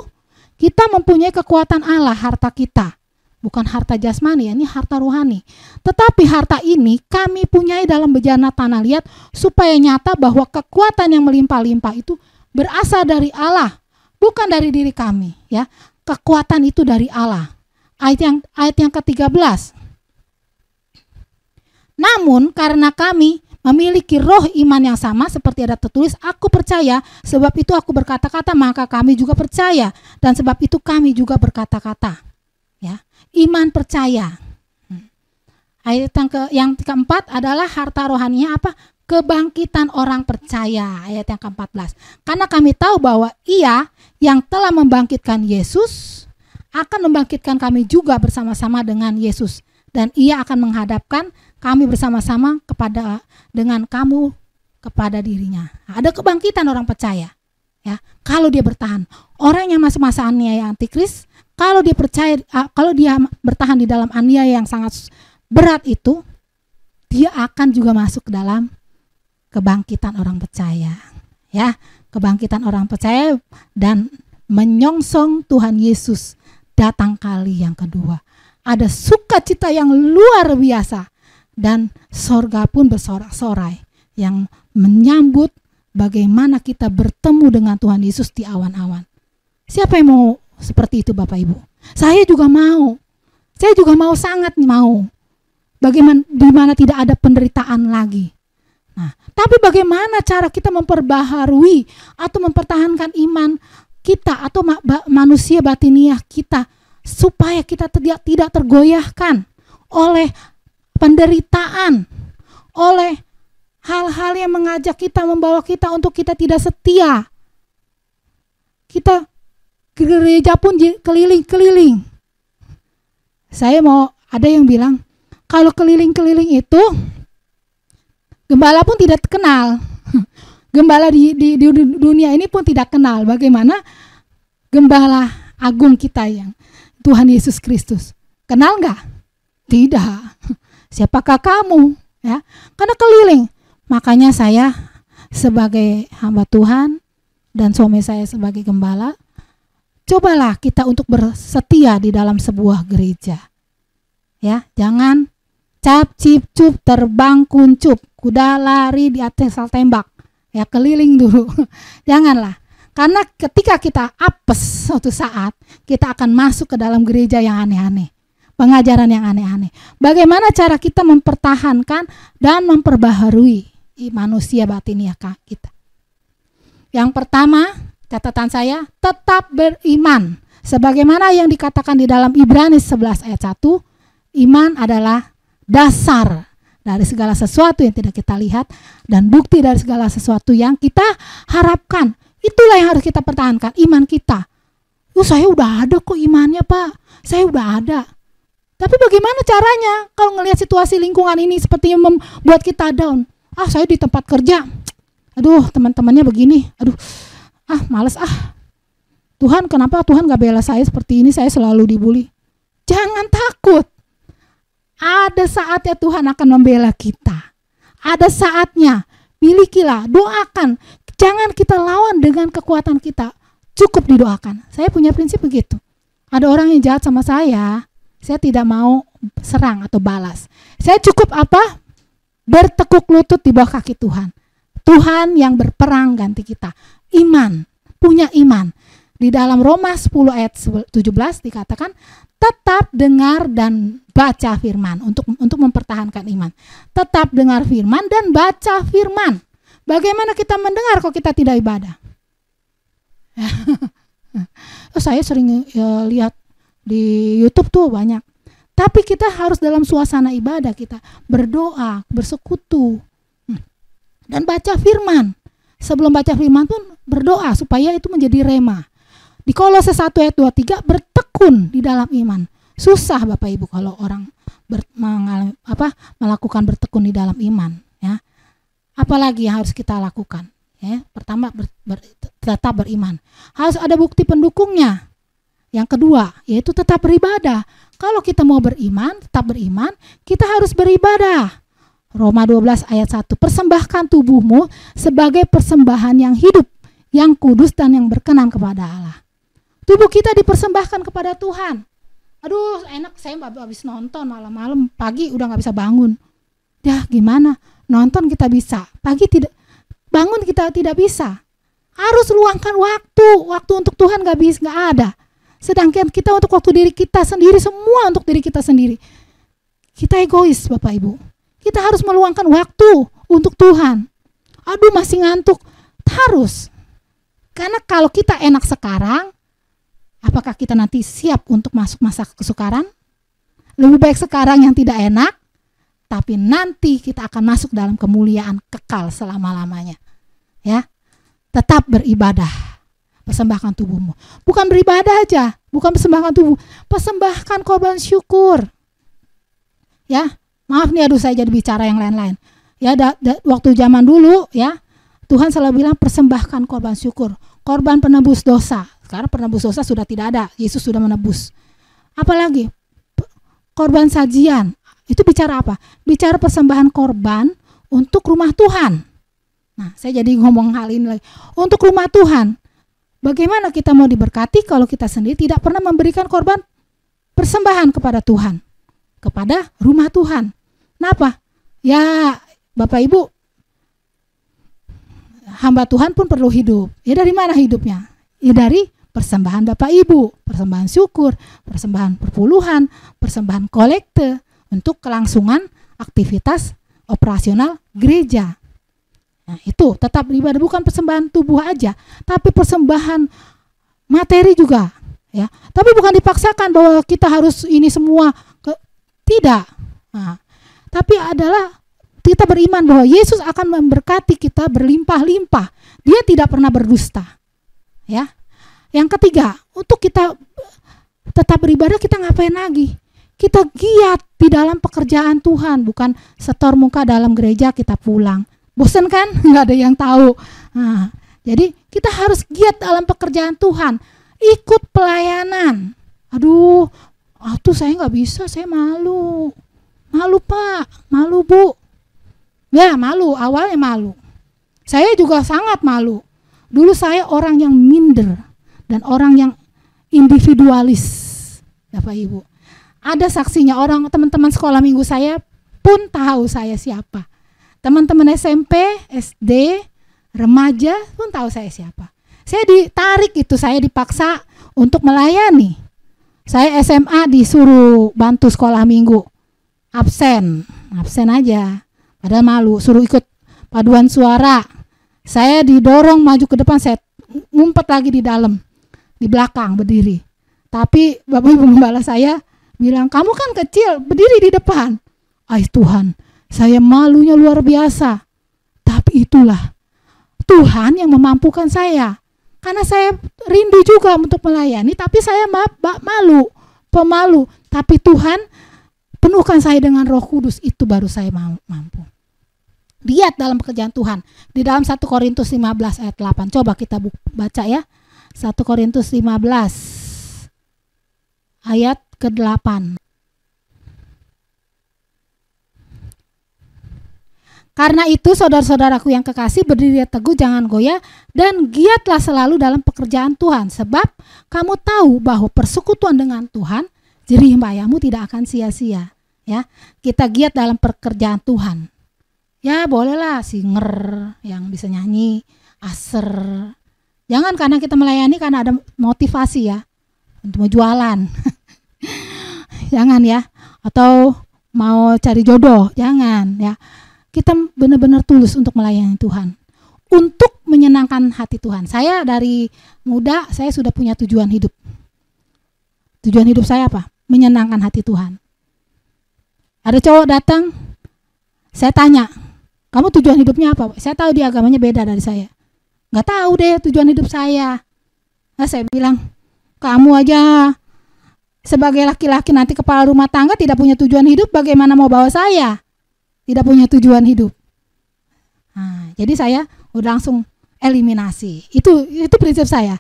[SPEAKER 2] kita mempunyai kekuatan Allah, harta kita. Bukan harta jasmani, ini harta rohani. Tetapi harta ini kami punyai dalam bejana tanah liat, supaya nyata bahwa kekuatan yang melimpah-limpah itu berasal dari Allah, bukan dari diri kami. Ya, kekuatan itu dari Allah. Ayat yang ke-13. Namun karena kami memiliki roh iman yang sama, seperti ada tertulis, aku percaya, sebab itu aku berkata-kata, maka kami juga percaya, dan sebab itu kami juga berkata-kata. Ya, iman percaya. Ayat yang keempat adalah harta rohaninya apa? Kebangkitan orang percaya. Ayat yang ke-14. Karena kami tahu bahwa Ia yang telah membangkitkan Yesus akan membangkitkan kami juga bersama-sama dengan Yesus, dan Ia akan menghadapkan kami bersama-sama dengan kamu kepada dirinya. Ada kebangkitan orang percaya. Ya, kalau dia bertahan. Orang yang masuk masa aniaya antikris, kalau dia percaya, kalau dia bertahan di dalam aniaya yang sangat berat itu, dia akan juga masuk ke dalam kebangkitan orang percaya. Ya, kebangkitan orang percaya dan menyongsong Tuhan Yesus datang kali yang kedua. Ada sukacita yang luar biasa, dan sorga pun bersorak-sorai yang menyambut bagaimana kita bertemu dengan Tuhan Yesus di awan-awan. Siapa yang mau seperti itu, Bapak Ibu? Saya juga mau. Saya juga mau, sangat mau. Bagaimana di mana tidak ada penderitaan lagi. Nah, tapi bagaimana cara kita memperbaharui atau mempertahankan iman kita atau manusia batiniah kita supaya kita tidak tergoyahkan oleh penderitaan, oleh hal-hal yang mengajak kita, membawa kita untuk kita tidak setia. Kita gereja pun keliling-keliling. Saya mau, ada yang bilang, kalau keliling-keliling itu, gembala pun tidak kenal. Gembala di dunia ini pun tidak kenal bagaimana gembala agung kita yang Tuhan Yesus Kristus. Kenal nggak? Tidak. Siapakah kamu? Ya, karena keliling. Makanya saya sebagai hamba Tuhan dan suami saya sebagai gembala, cobalah kita untuk bersetia di dalam sebuah gereja. Ya, jangan cap cip cup terbang kuncup, kuda lari di atas sal tembak. Ya, keliling dulu. Janganlah. Karena ketika kita apes suatu saat, kita akan masuk ke dalam gereja yang aneh-aneh. Pengajaran yang aneh-aneh. Bagaimana cara kita mempertahankan dan memperbaharui manusia batiniah kita? Yang pertama, catatan saya, tetap beriman. Sebagaimana yang dikatakan di dalam Ibrani 11 ayat 1, iman adalah dasar dari segala sesuatu yang tidak kita lihat dan bukti dari segala sesuatu yang kita harapkan. Itulah yang harus kita pertahankan, iman kita. Saya udah ada kok imannya, Pak. Saya udah ada. Tapi bagaimana caranya kalau ngelihat situasi lingkungan ini sepertinya membuat kita down? Saya di tempat kerja. Aduh, teman-temannya begini. Aduh, males Tuhan, kenapa Tuhan gak bela saya seperti ini? Saya selalu dibully. Jangan takut. Ada saatnya Tuhan akan membela kita. Ada saatnya. Milikilah, doakan. Jangan kita lawan dengan kekuatan kita. cukup didoakan. Saya punya prinsip begitu. Ada orang yang jahat sama saya tidak mau serang atau balas. Saya cukup apa? Bertekuk lutut di bawah kaki Tuhan. Tuhan yang berperang ganti kita. Iman, punya iman. Di dalam Roma 10 ayat 17 dikatakan, tetap dengar dan baca firman untuk mempertahankan iman. Tetap dengar firman dan baca firman. Bagaimana kita mendengar kalau kita tidak ibadah? Saya sering lihat di YouTube tuh banyak. Tapi kita harus dalam suasana ibadah, kita berdoa, bersekutu, dan baca firman. Sebelum baca firman pun berdoa supaya itu menjadi rema. Di Kolose 1 ayat 23, bertekun di dalam iman. Susah Bapak Ibu kalau orang melakukan bertekun di dalam iman, ya. Apalagi yang harus kita lakukan? Ya, pertama tetap beriman. Harus ada bukti pendukungnya. Yang kedua, yaitu tetap beribadah. Kalau kita mau beriman, tetap beriman, kita harus beribadah. Roma 12 ayat 1, persembahkan tubuhmu sebagai persembahan yang hidup, yang kudus dan yang berkenan kepada Allah. Tubuh kita dipersembahkan kepada Tuhan. Aduh, enak, saya habis nonton malam-malam, pagi udah gak bisa bangun. Ya gimana? Nonton kita bisa, pagi tidak, bangun kita tidak bisa. Harus luangkan waktu untuk Tuhan gak ada. Sedangkan kita untuk waktu diri kita sendiri, semua untuk diri kita sendiri. Kita egois Bapak Ibu. Kita harus meluangkan waktu untuk Tuhan. Aduh masih ngantuk, harus. Karena kalau kita enak sekarang, apakah kita nanti siap untuk masuk masa kesukaran? Lebih baik sekarang yang tidak enak, tapi nanti kita akan masuk dalam kemuliaan kekal selama-lamanya. Ya, tetap beribadah. Persembahkan tubuhmu. Bukan beribadah aja, bukan persembahkan tubuh, persembahkan korban syukur. Ya, maaf nih, aduh saya jadi bicara yang lain-lain. Ya, waktu zaman dulu ya, Tuhan selalu bilang persembahkan korban syukur, korban penebus dosa. Sekarang penebus dosa sudah tidak ada, Yesus sudah menebus. Apalagi korban sajian, itu bicara apa? Bicara persembahan korban untuk rumah Tuhan. Nah, saya jadi ngomong hal ini lagi. Untuk rumah Tuhan. Bagaimana kita mau diberkati kalau kita sendiri tidak pernah memberikan korban persembahan kepada Tuhan, kepada rumah Tuhan? Kenapa? Ya, Bapak Ibu, hamba Tuhan pun perlu hidup. Ya dari mana hidupnya? Ya dari persembahan Bapak Ibu, persembahan syukur, persembahan perpuluhan, persembahan kolekte untuk kelangsungan aktivitas operasional gereja. Nah, itu tetap beribadah, bukan persembahan tubuh aja, tapi persembahan materi juga, ya. Tapi bukan dipaksakan bahwa kita harus ini semua, tidak. Nah, tapi adalah kita beriman bahwa Yesus akan memberkati kita berlimpah-limpah. Dia tidak pernah berdusta, ya. Yang ketiga, untuk kita tetap beribadah, kita ngapain lagi? Kita giat di dalam pekerjaan Tuhan, bukan setor muka dalam gereja kita pulang. Bosan kan? Nggak ada yang tahu. Nah, jadi kita harus giat dalam pekerjaan Tuhan. Ikut pelayanan. Aduh, saya nggak bisa, saya malu. Malu Pak, malu Bu. Ya malu, awalnya malu. Saya juga sangat malu. Dulu saya orang yang minder dan orang yang individualis, Bapak Ibu. Ada saksinya, orang teman-teman sekolah minggu saya pun tahu saya siapa. Teman-teman SMP, SD, remaja pun tahu saya siapa. Saya ditarik itu, saya dipaksa untuk melayani. Saya SMA disuruh bantu sekolah minggu. Absen aja. Padahal malu, suruh ikut paduan suara. Saya didorong maju ke depan, saya ngumpet lagi di dalam, di belakang berdiri. Tapi Bapak Ibu Gembala saya bilang, kamu kan kecil, berdiri di depan. Tuhan, saya malunya luar biasa. Tapi itulah Tuhan yang memampukan saya. Karena saya rindu juga untuk melayani, tapi saya malu, pemalu. Tapi Tuhan penuhkan saya dengan Roh Kudus, itu baru saya mampu. Lihat dalam pekerjaan Tuhan. Di dalam 1 Korintus 15 ayat 8. Coba kita baca ya. 1 Korintus 15 ayat ke-8. Karena itu saudara-saudaraku yang kekasih, berdiri teguh, jangan goyah, dan giatlah selalu dalam pekerjaan Tuhan. Sebab kamu tahu bahwa persekutuan dengan Tuhan, jerih payahmu tidak akan sia-sia. Ya, kita giat dalam pekerjaan Tuhan. Ya bolehlah singer yang bisa nyanyi, aser. Jangan karena kita melayani karena ada motivasi ya, untuk mau jualan. Jangan ya, atau mau cari jodoh, jangan ya. Kita benar-benar tulus untuk melayani Tuhan, untuk menyenangkan hati Tuhan. Saya dari muda, saya sudah punya tujuan hidup. Tujuan hidup saya apa? Menyenangkan hati Tuhan. Ada cowok datang, saya tanya, kamu tujuan hidupnya apa? Saya tahu dia agamanya beda dari saya. Nggak tahu deh tujuan hidup saya. Nah, saya bilang, kamu aja sebagai laki-laki nanti kepala rumah tangga tidak punya tujuan hidup, bagaimana mau bawa saya? Tidak punya tujuan hidup. Nah, jadi saya udah langsung eliminasi. Itu prinsip saya.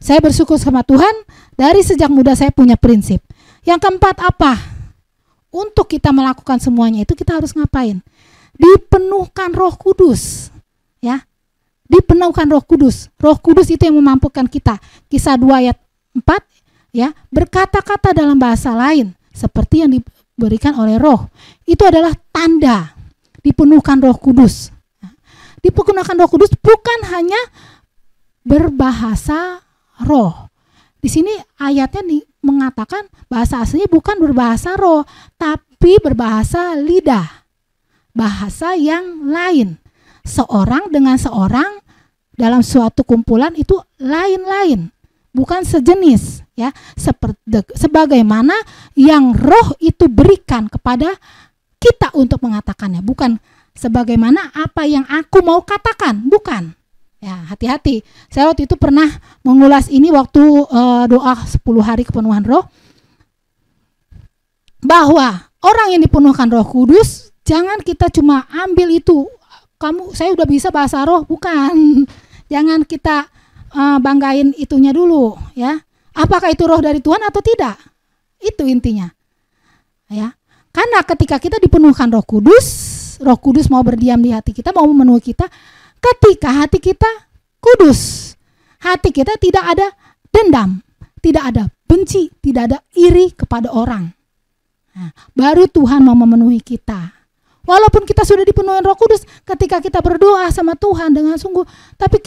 [SPEAKER 2] Saya bersyukur sama Tuhan, dari sejak muda saya punya prinsip. Yang keempat apa? Untuk kita melakukan semuanya itu kita harus ngapain? Dipenuhkan Roh Kudus. Ya. Dipenuhkan Roh Kudus. Roh Kudus itu yang memampukan kita. Kisah 2 ayat 4 ya, berkata-kata dalam bahasa lain seperti yang diberikan oleh Roh. Itu adalah tanda dipenuhkan Roh Kudus. Dipenuhkan Roh Kudus bukan hanya berbahasa roh. Di sini ayatnya mengatakan bahasa aslinya bukan berbahasa roh, tapi berbahasa lidah. Bahasa yang lain. Seorang dengan seorang dalam suatu kumpulan itu lain-lain, bukan sejenis ya. Sebagaimana yang roh itu berikan kepada kita untuk mengatakannya, bukan sebagaimana apa yang aku mau katakan, bukan. Ya, hati-hati. Saya waktu itu pernah mengulas ini waktu doa 10 hari kepenuhan roh, bahwa orang yang dipenuhkan Roh Kudus, jangan kita cuma ambil itu, saya udah bisa bahasa roh, bukan. Jangan kita banggain itunya dulu ya. Apakah itu roh dari Tuhan atau tidak? Itu intinya. Ya. Karena ketika kita dipenuhkan Roh Kudus mau berdiam di hati kita, mau memenuhi kita. Ketika hati kita kudus, hati kita tidak ada dendam, tidak ada benci, tidak ada iri kepada orang. Nah, baru Tuhan mau memenuhi kita. Walaupun kita sudah dipenuhi Roh Kudus, ketika kita berdoa sama Tuhan dengan sungguh, tapi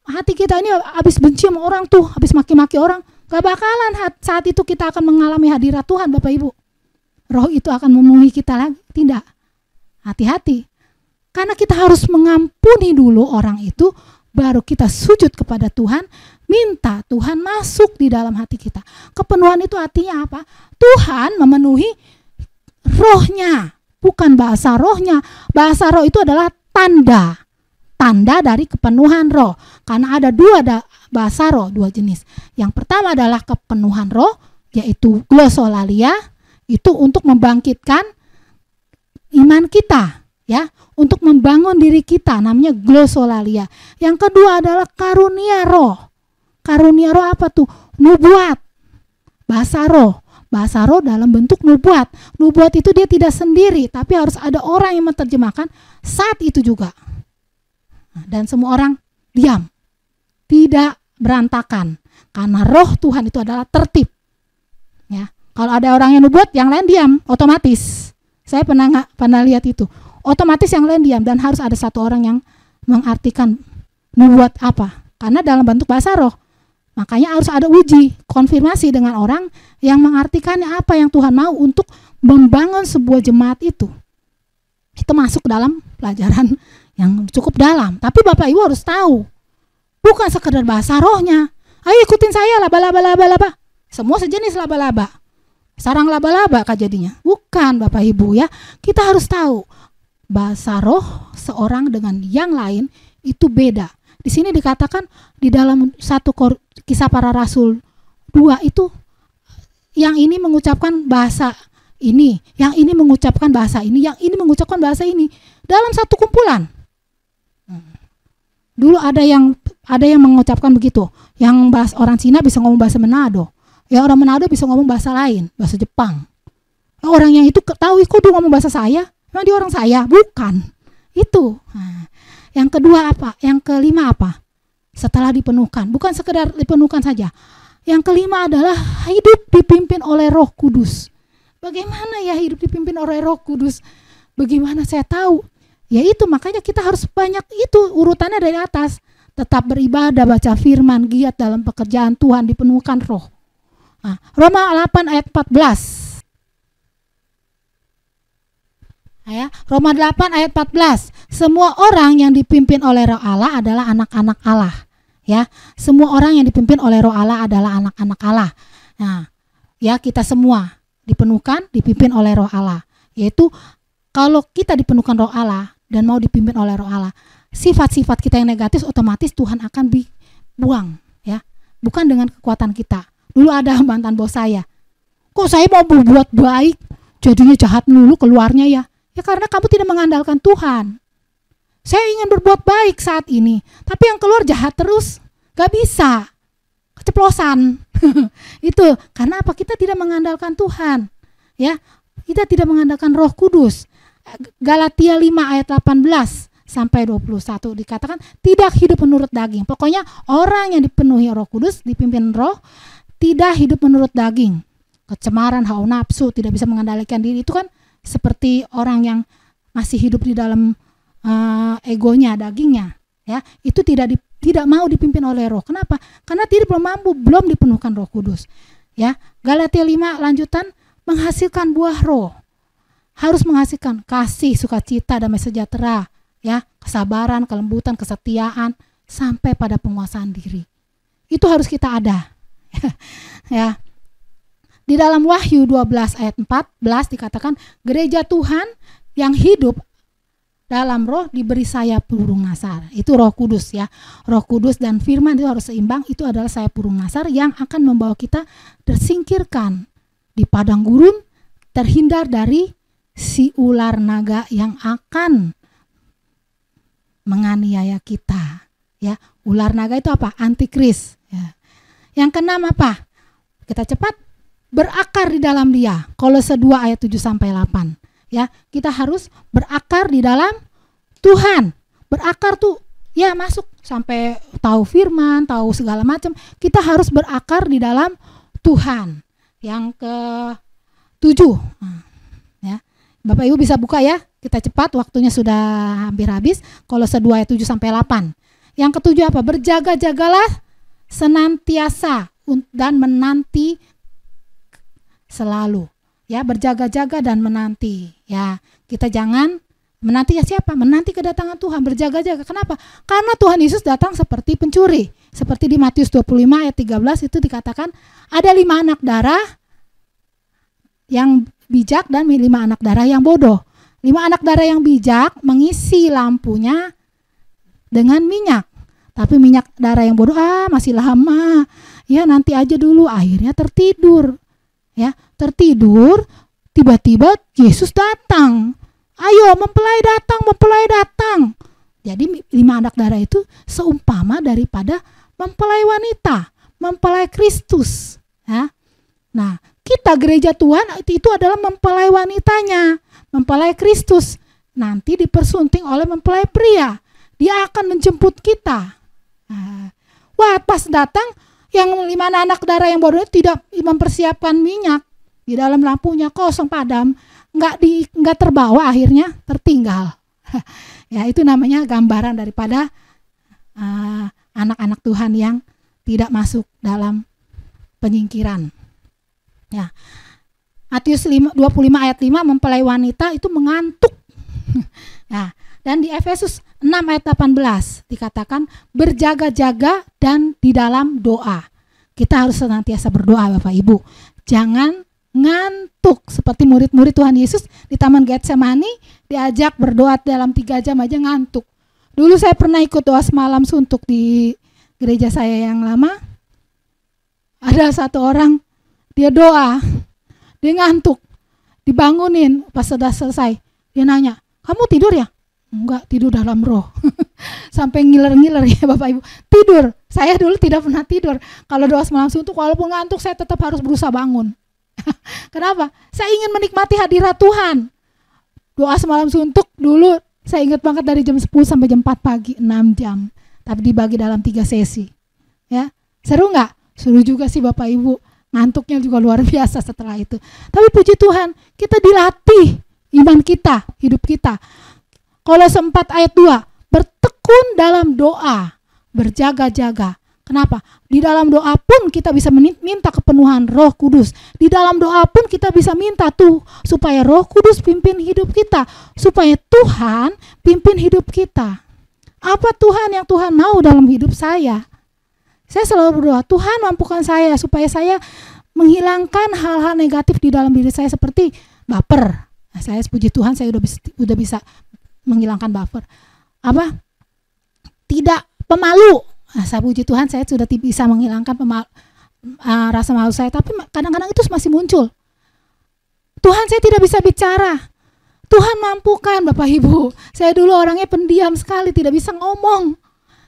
[SPEAKER 2] hati kita ini habis benci sama orang tuh, habis maki-maki orang, gak bakalan saat itu kita akan mengalami hadirat Tuhan, Bapak Ibu. Roh itu akan memenuhi kita lagi, tidak. Hati-hati. Karena kita harus mengampuni dulu orang itu, baru kita sujud kepada Tuhan, minta Tuhan masuk di dalam hati kita. Kepenuhan itu artinya apa? Tuhan memenuhi rohnya, bukan bahasa rohnya. Bahasa roh itu adalah tanda dari kepenuhan roh. Karena ada bahasa roh, 2 jenis. Yang pertama adalah kepenuhan roh, yaitu glosolalia, itu untuk membangkitkan iman kita. Ya, untuk membangun diri kita, namanya glosolalia. Yang kedua adalah karunia roh. Karunia roh apa tuh? Nubuat. Bahasa roh dalam bentuk nubuat. Nubuat itu dia tidak sendiri, tapi harus ada orang yang menerjemahkan saat itu juga. Dan semua orang diam, tidak berantakan, karena roh Tuhan itu adalah tertib. Ya, kalau ada orang yang nubuat, yang lain diam, otomatis. Saya pernah lihat itu. Otomatis yang lain diam, dan harus ada satu orang yang mengartikan nubuat apa. Karena dalam bentuk bahasa roh. Makanya harus ada uji, konfirmasi dengan orang yang mengartikannya apa yang Tuhan mau untuk membangun sebuah jemaat itu. Itu masuk dalam pelajaran yang cukup dalam. Tapi Bapak Ibu harus tahu, bukan sekedar bahasa rohnya. Ayo ikutin saya, laba-laba. Semua sejenis laba-laba. Sarang laba-laba kah jadinya? Bukan Bapak Ibu ya. Kita harus tahu bahasa roh seorang dengan yang lain itu beda. Di sini dikatakan di dalam 1 Kisah Para Rasul 2 itu, yang ini mengucapkan bahasa ini, yang ini mengucapkan bahasa ini, yang ini mengucapkan bahasa ini dalam satu kumpulan. Dulu ada yang mengucapkan begitu, yang bahasa orang Cina bisa ngomong bahasa Manado, yang orang Manado bisa ngomong bahasa lain, bahasa Jepang. Orang yang itu tahu kok dia ngomong bahasa saya. Memang dia orang saya? Bukan. Itu. Nah, yang kedua apa? Yang kelima apa? Setelah dipenuhkan, bukan sekedar dipenuhkan saja. Yang kelima adalah hidup dipimpin oleh Roh Kudus. Bagaimana ya hidup dipimpin oleh Roh Kudus? Bagaimana saya tahu? Ya itu, makanya kita harus banyak itu urutannya dari atas. Tetap beribadah, baca firman, giat dalam pekerjaan Tuhan, dipenuhkan roh. Nah, Roma 8 ayat 14. Ya, Roma 8 ayat 14. Semua orang yang dipimpin oleh Roh Allah adalah anak-anak Allah. Ya, semua orang yang dipimpin oleh Roh Allah adalah anak-anak Allah. Nah, ya kita semua dipenuhkan, dipimpin oleh Roh Allah. Yaitu kalau kita dipenuhkan Roh Allah dan mau dipimpin oleh Roh Allah, sifat-sifat kita yang negatif otomatis Tuhan akan dibuang, ya. Bukan dengan kekuatan kita. Dulu ada mantan bos saya. Kok saya mau berbuat baik, jadinya jahat dulu keluarnya ya? Ya karena kamu tidak mengandalkan Tuhan. Saya ingin berbuat baik saat ini, tapi yang keluar jahat terus, gak bisa. Keceplosan. Itu karena apa? Kita tidak mengandalkan Tuhan, ya. Kita tidak mengandalkan Roh Kudus. Galatia 5 ayat 18 sampai 21 dikatakan tidak hidup menurut daging. Pokoknya orang yang dipenuhi Roh Kudus, dipimpin Roh, tidak hidup menurut daging. Kecemaran, hawa nafsu, tidak bisa mengendalikan diri, itu kan seperti orang yang masih hidup di dalam egonya, dagingnya, ya. Itu tidak mau dipimpin oleh Roh. Kenapa? Karena dia belum mampu, belum dipenuhkan Roh Kudus. Ya, Galatia 5 lanjutan, menghasilkan buah Roh. Harus menghasilkan kasih, sukacita, damai sejahtera, ya, kesabaran, kelembutan, kesetiaan, sampai pada penguasaan diri. Itu harus kita ada. Ya. Di dalam Wahyu 12 ayat 14 dikatakan gereja Tuhan yang hidup dalam roh diberi sayap burung nasar. Itu Roh Kudus, ya. Roh Kudus dan firman itu harus seimbang. Itu adalah sayap burung nasar yang akan membawa kita tersingkirkan di padang gurun, terhindar dari si ular naga yang akan menganiaya kita, ya. Ular naga itu apa? Antikris, ya. Yang keenam apa? Kita cepat, berakar di dalam Dia. Kolose 2 ayat 7 sampai 8, ya. Kita harus berakar di dalam Tuhan. Berakar tuh ya masuk sampai tahu firman, tahu segala macam. Kita harus berakar di dalam Tuhan. Yang ke-7, ya. Bapak Ibu bisa buka ya, kita cepat, waktunya sudah hampir habis. Kolose 2 ayat 7 sampai 8. Yang ke-7 apa? Berjaga-jagalah senantiasa dan menanti selalu. Ya, berjaga-jaga dan menanti. Ya, kita jangan menanti ya siapa? Menanti kedatangan Tuhan, berjaga-jaga. Kenapa? Karena Tuhan Yesus datang seperti pencuri. Seperti di Matius 25 ayat 13 itu dikatakan ada 5 anak darah yang bijak dan 5 anak darah yang bodoh. 5 anak darah yang bijak mengisi lampunya dengan minyak. Tapi minyak darah yang bodoh, masih lama. Ya nanti aja dulu, akhirnya tertidur. Ya, tertidur, tiba-tiba Yesus datang. Ayo mempelai datang. Jadi 5 anak darah itu seumpama daripada mempelai wanita, mempelai Kristus. Ya. Nah, kita gereja Tuhan itu adalah mempelai wanitanya, mempelai Kristus. Nanti dipersunting oleh mempelai pria. Dia akan menjemput kita. Nah, wah pas datang yang 5 anak darah yang bodoh tidak mempersiapkan minyak di dalam lampunya, kosong padam, nggak terbawa, akhirnya tertinggal. Ya itu namanya gambaran daripada anak-anak Tuhan yang tidak masuk dalam penyingkiran. Ya. Matius 25 ayat 5, mempelai wanita itu mengantuk. Nah, dan di Efesus 6 ayat 18 dikatakan berjaga-jaga dan di dalam doa. Kita harus senantiasa berdoa Bapak Ibu. Jangan ngantuk seperti murid-murid Tuhan Yesus di Taman Getsemani diajak berdoa dalam 3 jam aja ngantuk. Dulu saya pernah ikut doa semalam suntuk di gereja saya yang lama. Ada satu orang dia doa, dia ngantuk, dibangunin pas sudah selesai. Dia nanya, kamu tidur ya? Enggak, tidur dalam roh. Sampai ngiler-ngiler ya Bapak Ibu. Tidur, saya dulu tidak pernah tidur. Kalau doa semalam suntuk, walaupun ngantuk saya tetap harus berusaha bangun. Kenapa? Saya ingin menikmati hadirat Tuhan. Doa semalam suntuk dulu Saya ingat banget dari jam 10 sampai jam 4 pagi, 6 jam. Tapi dibagi dalam 3 sesi. Ya, seru nggak? Seru juga sih Bapak Ibu. Ngantuknya juga luar biasa setelah itu. Tapi puji Tuhan, kita dilatih iman kita, hidup kita. Kolose 4 ayat 2, bertekun dalam doa, berjaga-jaga. Kenapa? Di dalam doa pun kita bisa minta kepenuhan Roh Kudus. Di dalam doa pun kita bisa minta tuh supaya Roh Kudus pimpin hidup kita, supaya Tuhan pimpin hidup kita. Apa Tuhan yang Tuhan mau dalam hidup saya? Saya selalu berdoa, Tuhan mampukan saya supaya saya menghilangkan hal-hal negatif di dalam diri saya seperti baper. Nah, saya puji Tuhan saya udah bisa menghilangkan baper. Apa? Tidak pemalu. Nah, saya puji Tuhan saya sudah bisa menghilangkan rasa malu saya, tapi kadang-kadang itu masih muncul. Tuhan, saya tidak bisa bicara. Tuhan mampukan Bapak Ibu. Saya dulu orangnya pendiam sekali, tidak bisa ngomong.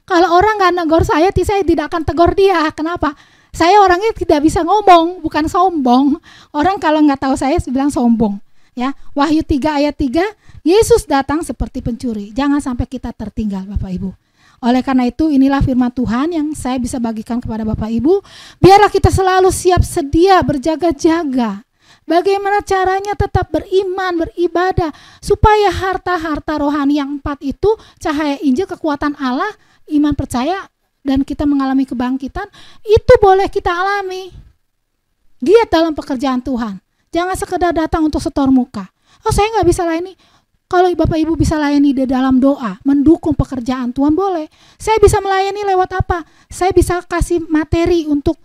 [SPEAKER 2] Kalau orang nggak negor saya tidak akan tegur dia. Kenapa? Saya orangnya tidak bisa ngomong, bukan sombong. Orang kalau nggak tahu saya bilang sombong. Ya, Wahyu 3 ayat 3, Yesus datang seperti pencuri. Jangan sampai kita tertinggal Bapak Ibu. Oleh karena itu inilah firman Tuhan yang saya bisa bagikan kepada Bapak Ibu. Biarlah kita selalu siap sedia berjaga-jaga. Bagaimana caranya tetap beriman, beribadah, supaya harta-harta rohani yang 4 itu, cahaya Injil, kekuatan Allah, iman percaya, dan kita mengalami kebangkitan, itu boleh kita alami. Giat dalam pekerjaan Tuhan. Jangan sekedar datang untuk setor muka. Oh, saya nggak bisa layani. Kalau Bapak Ibu bisa layani di dalam doa, mendukung pekerjaan Tuhan boleh. Saya bisa melayani lewat apa? Saya bisa kasih materi untuk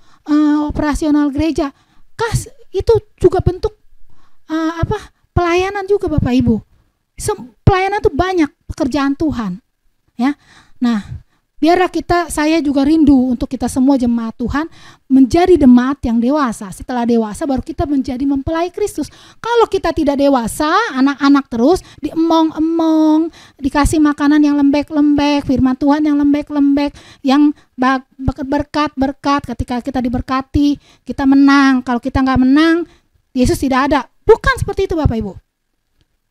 [SPEAKER 2] operasional gereja. Itu juga bentuk pelayanan juga Bapak Ibu. Pelayanan itu banyak pekerjaan Tuhan. Ya, nah biarlah saya juga rindu untuk kita semua jemaat Tuhan menjadi jemaat yang dewasa. Setelah dewasa baru kita menjadi mempelai Kristus. Kalau kita tidak dewasa, anak-anak terus diemong-emong, dikasih makanan yang lembek-lembek, firman Tuhan yang lembek-lembek, yang berkat-berkat. Ketika kita diberkati, kita menang. Kalau kita nggak menang, Yesus tidak ada. Bukan seperti itu Bapak Ibu.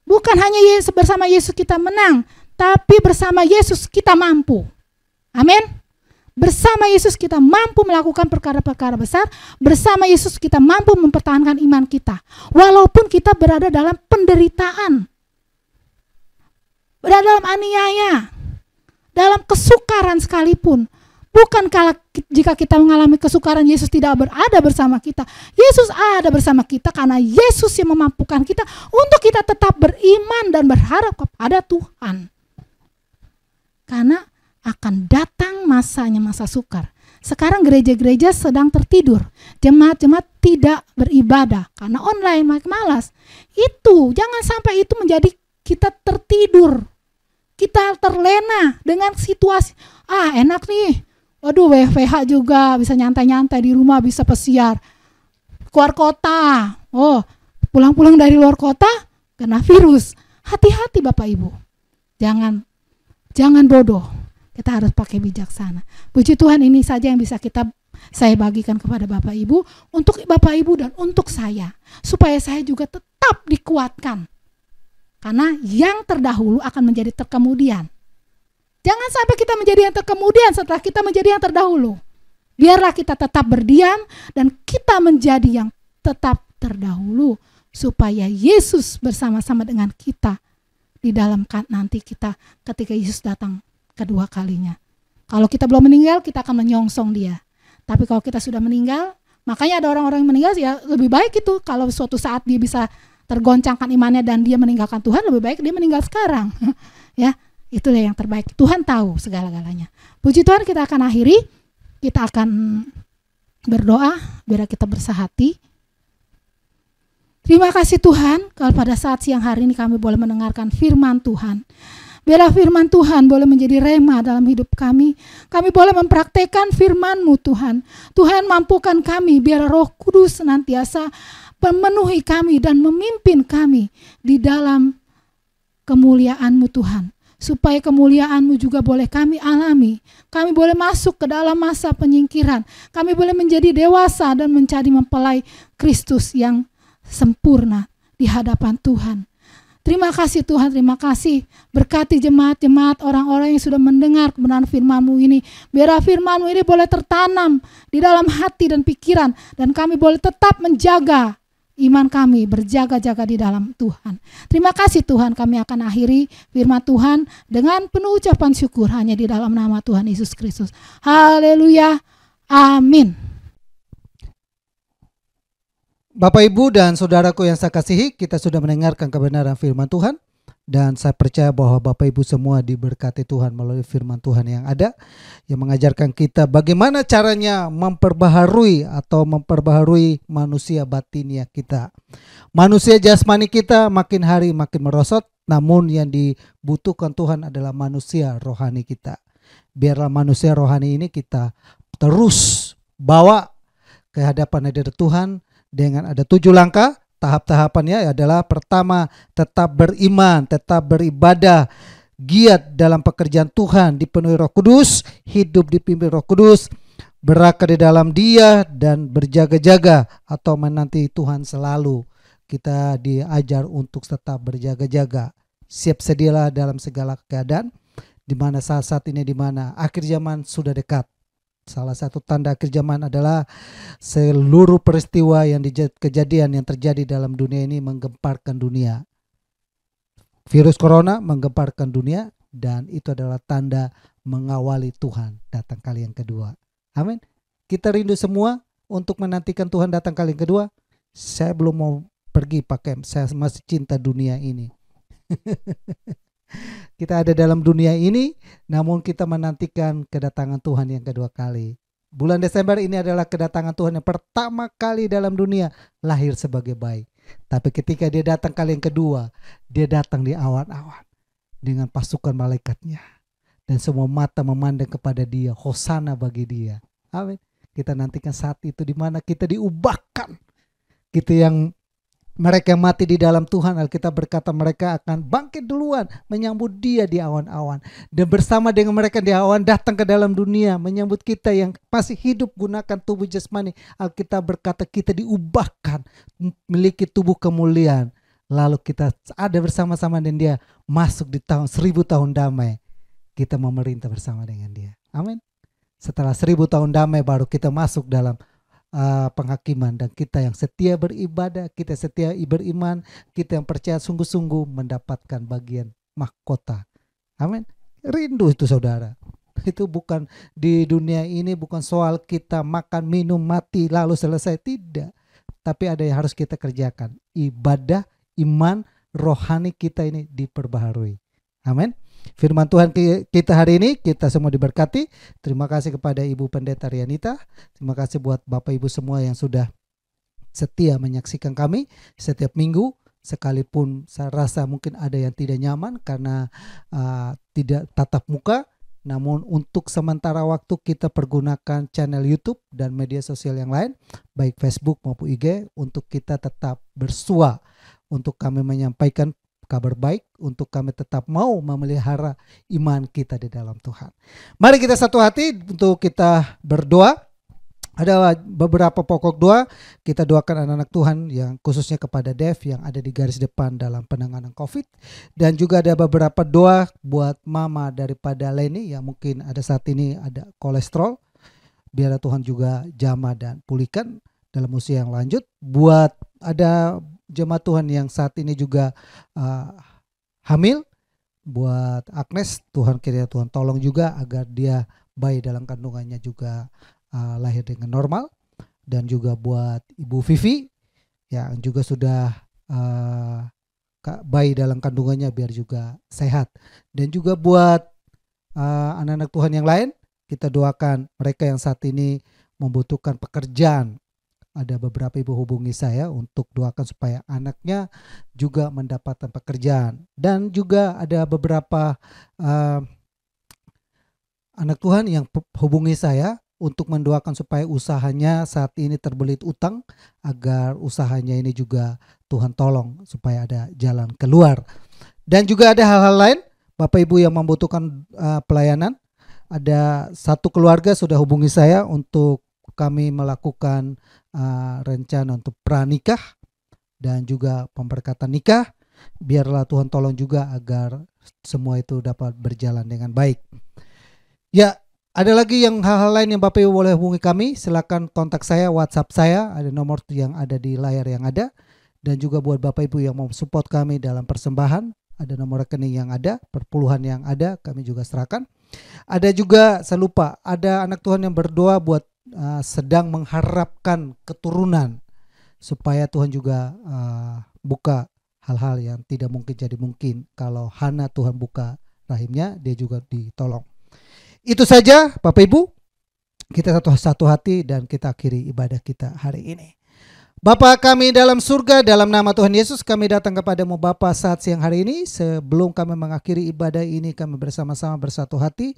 [SPEAKER 2] Bukan hanya bersama Yesus kita menang, tapi bersama Yesus kita mampu. Amin. Bersama Yesus kita mampu melakukan perkara-perkara besar. Bersama Yesus kita mampu mempertahankan iman kita. Walaupun kita berada dalam penderitaan, berada dalam aniaya, dalam kesukaran sekalipun. Bukan jika kita mengalami kesukaran Yesus tidak berada bersama kita. Yesus ada bersama kita karena Yesus yang memampukan kita untuk kita tetap beriman dan berharap kepada Tuhan. Karena akan datang masanya, masa sukar. Sekarang gereja-gereja sedang tertidur. Jemaat-jemaat tidak beribadah karena online, malas. Itu, jangan sampai itu menjadi kita tertidur. Kita terlena dengan situasi. Enak nih. Waduh, WFH juga, bisa nyantai-nyantai di rumah, bisa pesiar. Keluar kota. Pulang-pulang dari luar kota, kena virus. Hati-hati Bapak Ibu. Jangan bodoh. Kita harus pakai bijaksana. Puji Tuhan, ini saja yang bisa saya bagikan kepada Bapak Ibu, untuk Bapak Ibu dan untuk saya, supaya saya juga tetap dikuatkan. Karena yang terdahulu akan menjadi terkemudian. Jangan sampai kita menjadi yang terkemudian setelah kita menjadi yang terdahulu. Biarlah kita tetap berdiam dan kita menjadi yang tetap terdahulu, supaya Yesus bersama-sama dengan kita di dalam nanti kita ketika Yesus datang kedua kalinya. Kalau kita belum meninggal, kita akan menyongsong dia. Tapi kalau kita sudah meninggal, makanya ada orang-orang yang meninggal, ya lebih baik itu kalau suatu saat dia bisa tergoncangkan imannya dan dia meninggalkan Tuhan, lebih baik dia meninggal sekarang. Ya, itulah yang terbaik. Tuhan tahu segala-galanya. Puji Tuhan, kita akan akhiri. Kita akan berdoa biar kita bersahati. Terima kasih Tuhan, kalau pada saat siang hari ini kami boleh mendengarkan firman Tuhan. Biarlah firman Tuhan boleh menjadi rema dalam hidup kami. Kami boleh mempraktekkan firman-Mu Tuhan. Tuhan, mampukan kami biar Roh Kudus senantiasa memenuhi kami dan memimpin kami di dalam kemuliaan-Mu Tuhan. Supaya kemuliaan-Mu juga boleh kami alami. Kami boleh masuk ke dalam masa penyingkiran. Kami boleh menjadi dewasa dan menjadi mempelai Kristus yang sempurna di hadapan Tuhan. Terima kasih Tuhan, terima kasih. Berkati jemaat-jemaat, orang-orang yang sudah mendengar kebenaran firman-Mu ini. Biar firman-Mu ini boleh tertanam di dalam hati dan pikiran, dan kami boleh tetap menjaga iman kami, berjaga-jaga di dalam Tuhan. Terima kasih Tuhan, kami akan akhiri firman Tuhan dengan penuh ucapan syukur hanya di dalam nama Tuhan Yesus Kristus. Haleluya, amin.
[SPEAKER 1] Bapak, Ibu, dan saudaraku yang saya kasihi, kita sudah mendengarkan kebenaran firman Tuhan. Dan saya percaya bahwa Bapak Ibu semua diberkati Tuhan melalui firman Tuhan yang ada, yang mengajarkan kita bagaimana caranya memperbaharui manusia batinia kita. Manusia jasmani kita makin hari makin merosot, namun yang dibutuhkan Tuhan adalah manusia rohani kita. Biarlah manusia rohani ini kita terus bawa ke hadapan hadirat Tuhan dengan ada 7 langkah. Tahap-tahapannya adalah pertama, tetap beriman, tetap beribadah, giat dalam pekerjaan Tuhan, dipenuhi Roh Kudus, hidup dipimpin Roh Kudus, berakar di dalam Dia, dan berjaga-jaga atau menanti Tuhan selalu. Kita diajar untuk tetap berjaga-jaga. Siap sedialah dalam segala keadaan, di mana saat-saat ini, di mana akhir zaman sudah dekat. Salah satu tanda akhir zaman adalah seluruh peristiwa kejadian yang terjadi dalam dunia ini menggemparkan dunia. Virus corona menggemparkan dunia, dan itu adalah tanda mengawali Tuhan datang kali yang kedua. Amin. Kita rindu semua untuk menantikan Tuhan datang kali yang kedua. Saya belum mau pergi pakai, saya masih cinta dunia ini. Kita ada dalam dunia ini, namun kita menantikan kedatangan Tuhan yang kedua kali. Bulan Desember ini adalah kedatangan Tuhan yang pertama kali dalam dunia lahir sebagai bayi. Tapi ketika dia datang kali yang kedua, dia datang di awan-awan dengan pasukan malaikatnya. Dan semua mata memandang kepada dia, hosana bagi dia. Amin. Kita nantikan saat itu di mana kita diubahkan. Kita yang mereka yang mati di dalam Tuhan, Alkitab berkata mereka akan bangkit duluan menyambut dia di awan-awan. Dan bersama dengan mereka di awan datang ke dalam dunia menyambut kita yang masih hidup gunakan tubuh jasmani. Alkitab berkata kita diubahkan, memiliki tubuh kemuliaan. Lalu kita ada bersama-sama dengan dia, masuk di tahun 1000 tahun damai. Kita memerintah bersama dengan dia. Amin. Setelah 1000 tahun damai baru kita masuk dalam penghakiman, dan kita yang setia beribadah, kita setia beriman, kita yang percaya sungguh-sungguh mendapatkan bagian mahkota. Amin. Rindu itu saudara. Itu bukan di dunia ini, bukan soal kita makan, minum, mati lalu selesai, tidak. Tapi ada yang harus kita kerjakan. Ibadah, iman, rohani kita ini diperbaharui. Amin. Firman Tuhan kita hari ini, kita semua diberkati. Terima kasih kepada Ibu Pendeta Rianita. Terima kasih buat Bapak Ibu semua yang sudah setia menyaksikan kami setiap minggu. Sekalipun saya rasa mungkin ada yang tidak nyaman karena tidak tatap muka. Namun untuk sementara waktu kita pergunakan channel YouTube dan media sosial yang lain, baik Facebook maupun IG, untuk kita tetap bersua, untuk kami menyampaikan kabar baik, untuk kami tetap mau memelihara iman kita di dalam Tuhan. Mari kita satu hati untuk kita berdoa. Ada beberapa pokok doa. Kita doakan anak-anak Tuhan yang khususnya kepada Dev yang ada di garis depan dalam penanganan COVID. Dan juga ada beberapa doa buat mama daripada Leni yang mungkin ada saat ini ada kolesterol. Biar Tuhan juga jamah dan pulihkan dalam usia yang lanjut. Buat ada jemaat Tuhan yang saat ini juga hamil, buat Agnes, Tuhan kiranya Tuhan tolong juga agar dia bayi dalam kandungannya juga lahir dengan normal. Dan juga buat Ibu Vivi yang juga sudah bayi dalam kandungannya biar juga sehat. Dan juga buat anak-anak Tuhan yang lain, kita doakan mereka yang saat ini membutuhkan pekerjaan. Ada beberapa ibu hubungi saya untuk doakan supaya anaknya juga mendapatkan pekerjaan. Dan juga ada beberapa anak Tuhan yang hubungi saya untuk mendoakan supaya usahanya saat ini terbelit utang, agar usahanya ini juga Tuhan tolong supaya ada jalan keluar. Dan juga ada hal-hal lain, Bapak Ibu yang membutuhkan pelayanan. Ada satu keluarga sudah hubungi saya untuk kami melakukan rencana untuk pranikah dan juga pemberkatan nikah. biarlah Tuhan tolong juga agar semua itu dapat berjalan dengan baik. Ya, ada lagi yang hal-hal lain yang Bapak Ibu boleh hubungi kami, silakan kontak saya, WhatsApp saya, ada nomor yang ada di layar yang ada. Dan juga buat Bapak Ibu yang mau support kami dalam persembahan, ada nomor rekening yang ada, perpuluhan yang ada, kami juga serahkan. Ada juga, saya lupa, ada anak Tuhan yang berdoa buat sedang mengharapkan keturunan, supaya Tuhan juga buka hal-hal yang tidak mungkin jadi mungkin. Kalau Hana Tuhan buka rahimnya, dia juga ditolong. Itu saja Bapak Ibu, kita satu hati dan kita akhiri ibadah kita hari ini. Bapa kami dalam surga, dalam nama Tuhan Yesus kami datang kepadamu Bapa saat siang hari ini. Sebelum kami mengakhiri ibadah ini, kami bersama-sama bersatu hati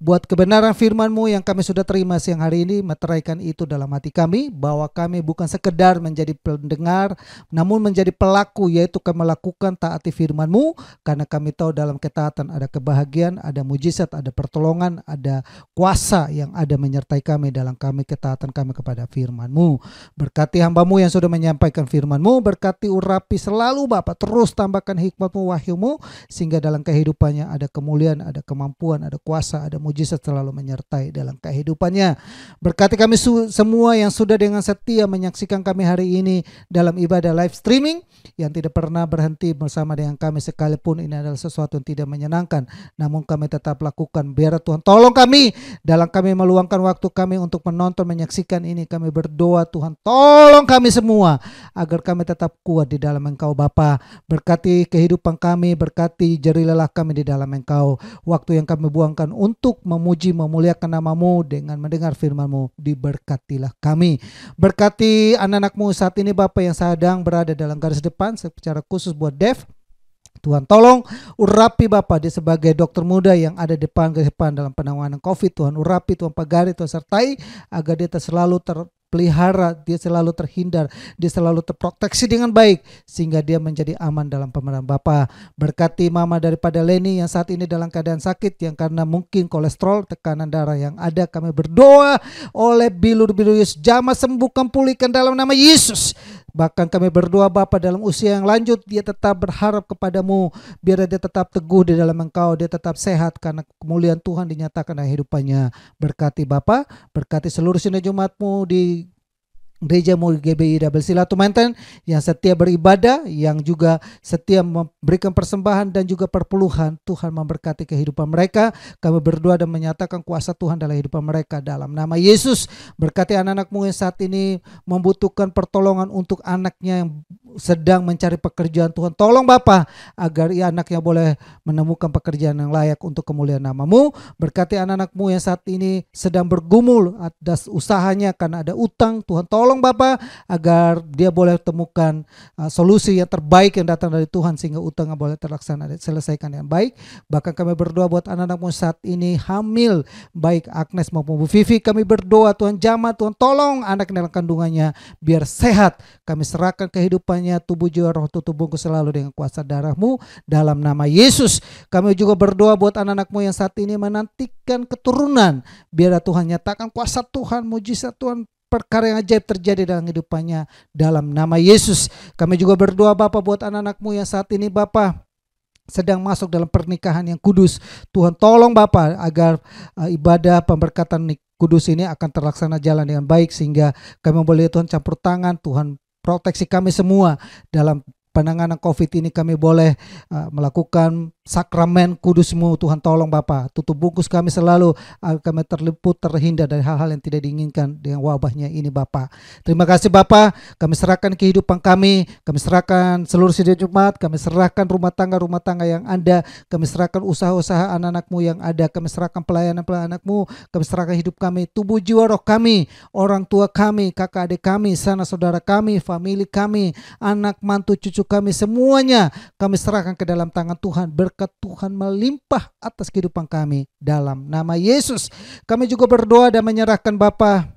[SPEAKER 1] buat kebenaran firman-Mu yang kami sudah terima siang hari ini. Meteraikan itu dalam hati kami, bahwa kami bukan sekedar menjadi pendengar, namun menjadi pelaku, yaitu kami melakukan taati firman-Mu. Karena kami tahu dalam ketaatan ada kebahagiaan, ada mujizat, ada pertolongan, ada kuasa yang ada menyertai kami dalam kami ketaatan kami kepada firman-Mu. Berkati hamba-Mu yang sudah menyampaikan firman-Mu, berkati urapi selalu Bapa, terus tambahkan hikmat-Mu, wahyu-Mu, sehingga dalam kehidupannya ada kemuliaan, ada kemampuan, ada kuasa, ada mujizat selalu menyertai dalam kehidupannya. Berkati kami semua yang sudah dengan setia menyaksikan kami hari ini dalam ibadah live streaming, yang tidak pernah berhenti bersama dengan kami sekalipun ini adalah sesuatu yang tidak menyenangkan, namun kami tetap lakukan. Biar Tuhan tolong kami dalam kami meluangkan waktu kami untuk menonton, menyaksikan ini. Kami berdoa Tuhan tolong kami semua agar kami tetap kuat di dalam Engkau Bapa. Berkati kehidupan kami, berkati jeri lelah kami di dalam Engkau. Waktu yang kami buangkan untuk memuji, memuliakan nama-Mu dengan mendengar firman-Mu, diberkatilah kami. Berkati anak-anak-Mu saat ini Bapa yang sedang berada dalam garis depan, secara khusus buat Dev. Tuhan tolong urapi Bapa, dia sebagai dokter muda yang ada di depan dalam penanganan COVID. Tuhan urapi, Tuhan pagari, Tuhan sertai agar dia selalu terpelihara, dia selalu terhindar, dia selalu terproteksi dengan baik sehingga dia menjadi aman dalam pemerintahan Bapa. Berkati mama daripada Leni yang saat ini dalam keadaan sakit yang karena mungkin kolesterol, tekanan darah yang ada. Kami berdoa oleh bilur-bilur Yesus, jamah sembuhkan, pulihkan dalam nama Yesus. Bahkan kami berdoa Bapa dalam usia yang lanjut, dia tetap berharap kepadamu, biar dia tetap teguh di dalam Engkau, dia tetap sehat karena kemuliaan Tuhan dinyatakan dalam hidupannya. Berkati Bapa, berkati seluruh sidang Jumat-Mu di Gereja-Mu GBI Double Silatu Maintain yang setia beribadah, yang juga setia memberikan persembahan dan juga perpuluhan. Tuhan memberkati kehidupan mereka. Kami berdoa dan menyatakan kuasa Tuhan dalam kehidupan mereka dalam nama Yesus. Berkati anak-anak-Mu yang saat ini membutuhkan pertolongan untuk anaknya yang sedang mencari pekerjaan. Tuhan tolong Bapa agar anaknya boleh menemukan pekerjaan yang layak untuk kemuliaan nama-Mu. Berkati anak-anak-Mu yang saat ini sedang bergumul atas usahanya karena ada utang. Tuhan tolong Bapa agar dia boleh temukan solusi yang terbaik yang datang dari Tuhan sehingga utangnya boleh terlaksana, selesaikan yang baik. Bahkan kami berdoa buat anak-anak-Mu saat ini hamil, baik Agnes maupun Bu Vivi. Kami berdoa Tuhan jamah, Tuhan tolong anak dalam kandungannya biar sehat. Kami serahkan kehidupannya, tubuh jiwa roh tubuhku selalu dengan kuasa darah-Mu dalam nama Yesus. Kami juga berdoa buat anak-anak-Mu yang saat ini menantikan keturunan. Biar Tuhan nyatakan kuasa Tuhan, mujizat Tuhan, perkara yang ajaib terjadi dalam hidupannya dalam nama Yesus. Kami juga berdoa Bapa buat anak-anak-Mu yang saat ini Bapa sedang masuk dalam pernikahan yang kudus. Tuhan tolong Bapa agar ibadah pemberkatan kudus ini akan terlaksana jalan dengan baik sehingga kami boleh Tuhan campur tangan, Tuhan proteksi kami semua dalam penanganan COVID ini. Kami boleh melakukan sakramen kudus-Mu. Tuhan tolong Bapa, tutup bungkus kami selalu agar kami terliput, terhindar dari hal-hal yang tidak diinginkan dengan wabahnya ini Bapa. Terima kasih Bapa, kami serahkan kehidupan kami serahkan seluruh sidang Jumat, kami serahkan rumah tangga yang ada, kami serahkan usaha-usaha anak-anak-Mu yang ada, kami serahkan pelayanan-pelayanan anak-Mu, kami serahkan hidup kami, tubuh jiwa roh kami, orang tua kami, kakak adik kami, sanak saudara kami, famili kami, anak mantu cucu kami, semuanya kami serahkan ke dalam tangan Tuhan. Berkat Tuhan melimpah atas kehidupan kami dalam nama Yesus. Kami juga berdoa dan menyerahkan Bapa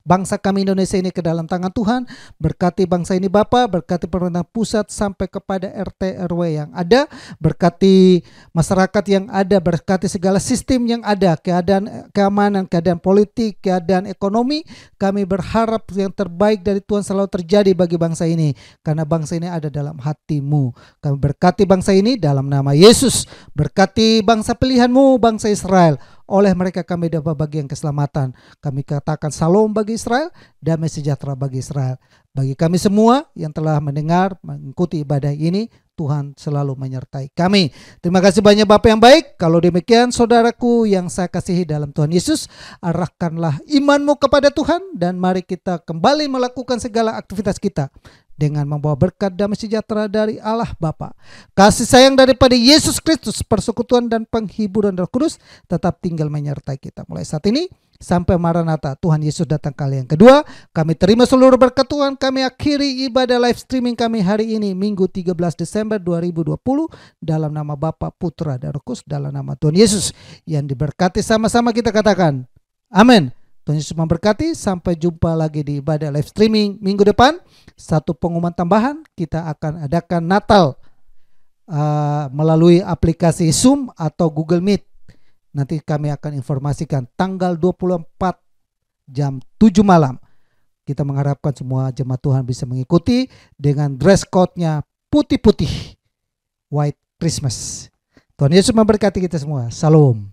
[SPEAKER 1] bangsa kami Indonesia ini ke dalam tangan Tuhan. Berkati bangsa ini Bapa, berkati pemerintah pusat sampai kepada RT RW yang ada, berkati masyarakat yang ada, berkati segala sistem yang ada, keadaan keamanan, keadaan politik, keadaan ekonomi. Kami berharap yang terbaik dari Tuhan selalu terjadi bagi bangsa ini, karena bangsa ini ada dalam hati-Mu. Kami berkati bangsa ini dalam nama Yesus. Berkati bangsa pilihan-Mu, bangsa Israel. Oleh mereka kami dapat bagian keselamatan. Kami katakan salam bagi Israel, damai sejahtera bagi Israel. Bagi kami semua yang telah mendengar, mengikuti ibadah ini, Tuhan selalu menyertai kami. Terima kasih banyak Bapak yang baik. Kalau demikian saudaraku yang saya kasihi dalam Tuhan Yesus, arahkanlah imanmu kepada Tuhan dan mari kita kembali melakukan segala aktivitas kita dengan membawa berkat damai sejahtera dari Allah Bapa, kasih sayang daripada Yesus Kristus, persekutuan dan penghiburan Roh Kudus tetap tinggal menyertai kita mulai saat ini sampai Maranatha Tuhan Yesus datang kali yang kedua. Kami terima seluruh berkat Tuhan. Kami akhiri ibadah live streaming kami hari ini Minggu 13 Desember 2020 dalam nama Bapa, Putra dan Roh Kudus, dalam nama Tuhan Yesus yang diberkati. Sama-sama kita katakan amin. Tuhan Yesus memberkati. Sampai jumpa lagi di ibadah live streaming minggu depan. Satu pengumuman tambahan, kita akan adakan Natal melalui aplikasi Zoom atau Google Meet. Nanti kami akan informasikan tanggal 24 jam 7 malam. Kita mengharapkan semua jemaat Tuhan bisa mengikuti dengan dress code-nya putih-putih, White Christmas. Tuhan Yesus memberkati kita semua. Salam.